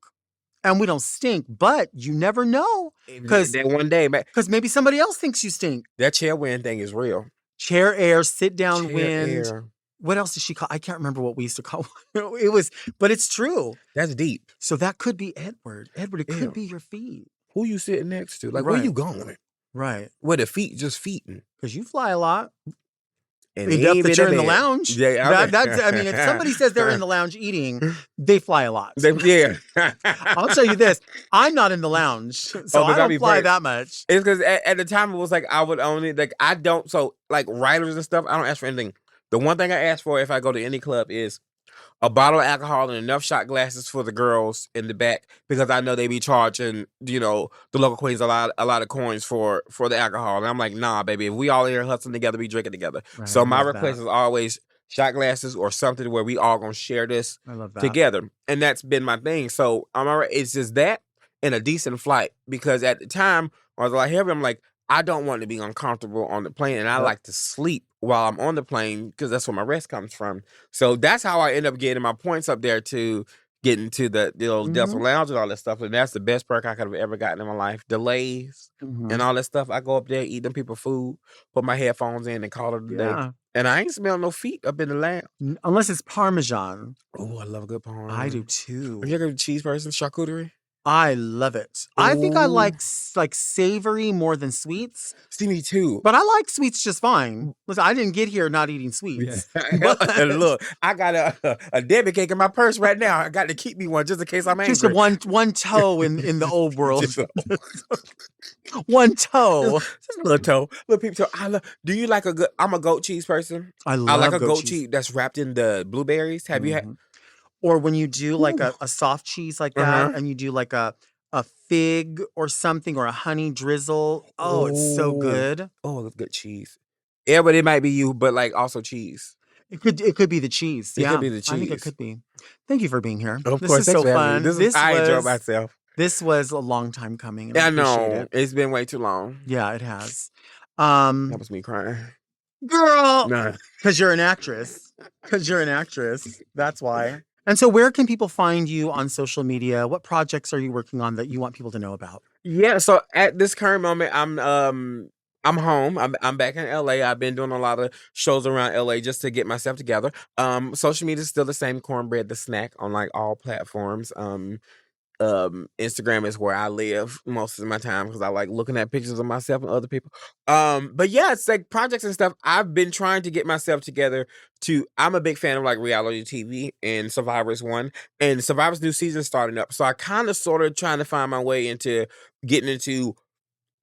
and we don't stink, but you never know. Because that one day, because maybe somebody else thinks you stink. That chair wind thing is real. Chair air, sit down Chair wind. air. What else did she call? I can't remember what we used to call it. Was, but it's true. That's deep. So that could be Edward. Edward, it Ew. could be your feet. Who you sitting next to? Like, where Right. you going? Right. Where the feet just feeting. Because you fly a lot. And Enough that you're in the bed. lounge. Yeah, I mean, if somebody says they're in the lounge eating, they fly a lot. Yeah. I'll tell you this. I'm not in the lounge, so I don't fly that much. It's because at the time it was like I would only, like, I don't, so like writers and stuff, I don't ask for anything. The one thing I ask for if I go to any club is a bottle of alcohol and enough shot glasses for the girls in the back, because I know they be charging, you know, the local queens a lot of coins for the alcohol. And I'm like, nah, baby, if we all here hustling together, we drinking together. Right, so I my love request that. is always shot glasses or something where we all gonna share this I love that. together. And that's been my thing. So I'm all right. It's just that and a decent flight, because at the time I was like, heavy, I'm like, I don't want to be uncomfortable on the plane, and I like to sleep while I'm on the plane because that's where my rest comes from. So that's how I end up getting my points up there to getting to the Delta Lounge and all that stuff. And that's the best perk I could have ever gotten in my life. Delays and all that stuff. I go up there, eat them people food, put my headphones in, and call it a day. And I ain't smell no feet up in the lounge. Unless it's Parmesan. Oh, I love a good parm. I do too. Are you a cheese person? Charcuterie? I love it. Ooh. I think I like savory more than sweets. See, me too. But I like sweets just fine. Listen, I didn't get here not eating sweets. Yeah. And look, I got a Debbie cake in my purse right now. I got to keep me one just in case I'm angry. Just one toe in the old world. One toe. Just a little toe. Little peep toe. Do you like I'm a goat cheese person. I like a goat cheese that's wrapped in the blueberries. Have you had? Or when you do like a soft cheese like that, and you do like a fig or something, or a honey drizzle. Oh, it's so good. Oh, that's good cheese. Yeah, but it might be you, but like also cheese. It could be the cheese. It could be the cheese. I think it could be. Thank you for being here. Of this course, is so fun. I enjoy myself. This was a long time coming. And I know. It's been way too long. Yeah, it has. That was me crying. Girl. Nah. Because you're an actress. Because you're an actress. That's why. And so where can people find you on social media? What projects are you working on that you want people to know about? Yeah, so at this current moment, I'm home. I'm back in LA. I've been doing a lot of shows around LA just to get myself together. Social media is still the same, Cornbread the snack on like all platforms. Instagram is where I live most of my time because I like looking at pictures of myself and other people. But yeah, it's like projects and stuff. I've been trying to get myself together I'm a big fan of like reality TV, and Survivor's one, and Survivor's new season starting up. So I kind of sort of trying to find my way into getting into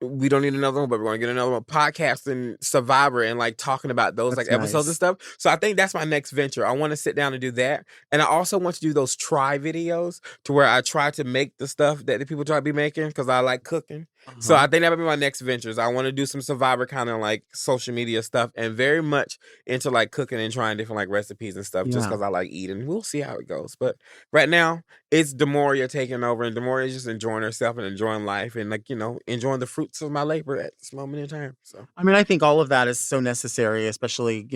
we don't need another one, but we're going to get another one. Podcasting Survivor and like talking about those That's like episodes and nice. stuff. So I think that's my next venture. I want to sit down and do that. And I also want to do those try videos to where I try to make the stuff that the people try to be making because I like cooking. So I think that would be my next ventures. I want to do some Survivor kind of like social media stuff and very much into like cooking and trying different like recipes and stuff just Yeah. because I like eating. We'll see how it goes. But right now, it's Demoria taking over, and Demoria is just enjoying herself and enjoying life and like, enjoying the fruits of my labor at this moment in time. So I mean, I think all of that is so necessary, especially,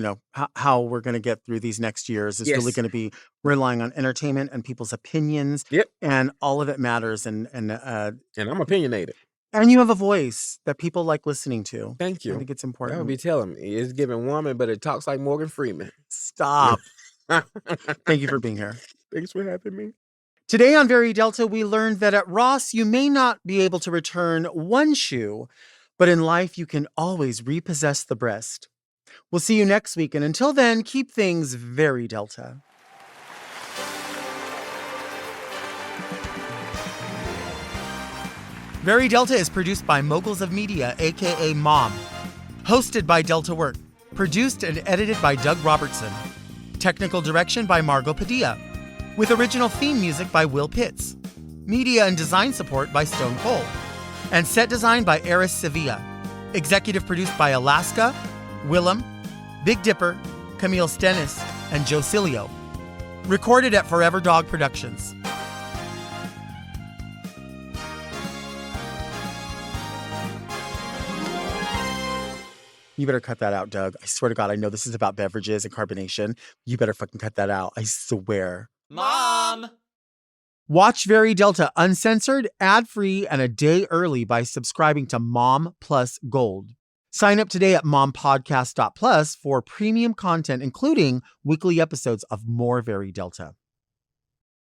how we're going to get through these next years is really yes. going to be relying on entertainment and people's opinions. Yep. And all of it matters. And And I'm opinionated. you have a voice that people like listening to. Thank I you. think it's That would important. be telling me. It's giving woman, but it talks like Morgan Freeman. Stop. Thank you for being here. Thanks for having me. Today on Very Delta, we learned that at Ross, you may not be able to return one shoe, but in life, you can always repossess the breast. We'll see you next week. And until then, keep things very Delta. Very Delta is produced by Moguls of Media, aka Mom. Hosted by Delta Work. Produced and edited by Doug Robertson. Technical direction by Margot Padilla. With original theme music by Will Pitts. Media and design support by Stone Cold. And set design by Eris Sevilla. Executive produced by Alaska, Willem, Big Dipper, Camille Stennis, and Joe Cilio. Recorded at Forever Dog Productions. You better cut that out, Doug. I swear to God, I know this is about beverages and carbonation. You better fucking cut that out. I swear. Mom! Watch Very Delta uncensored, ad-free, and a day early by subscribing to Mom Plus Gold. Sign up today at mompodcast.plus for premium content, including weekly episodes of more Very Delta.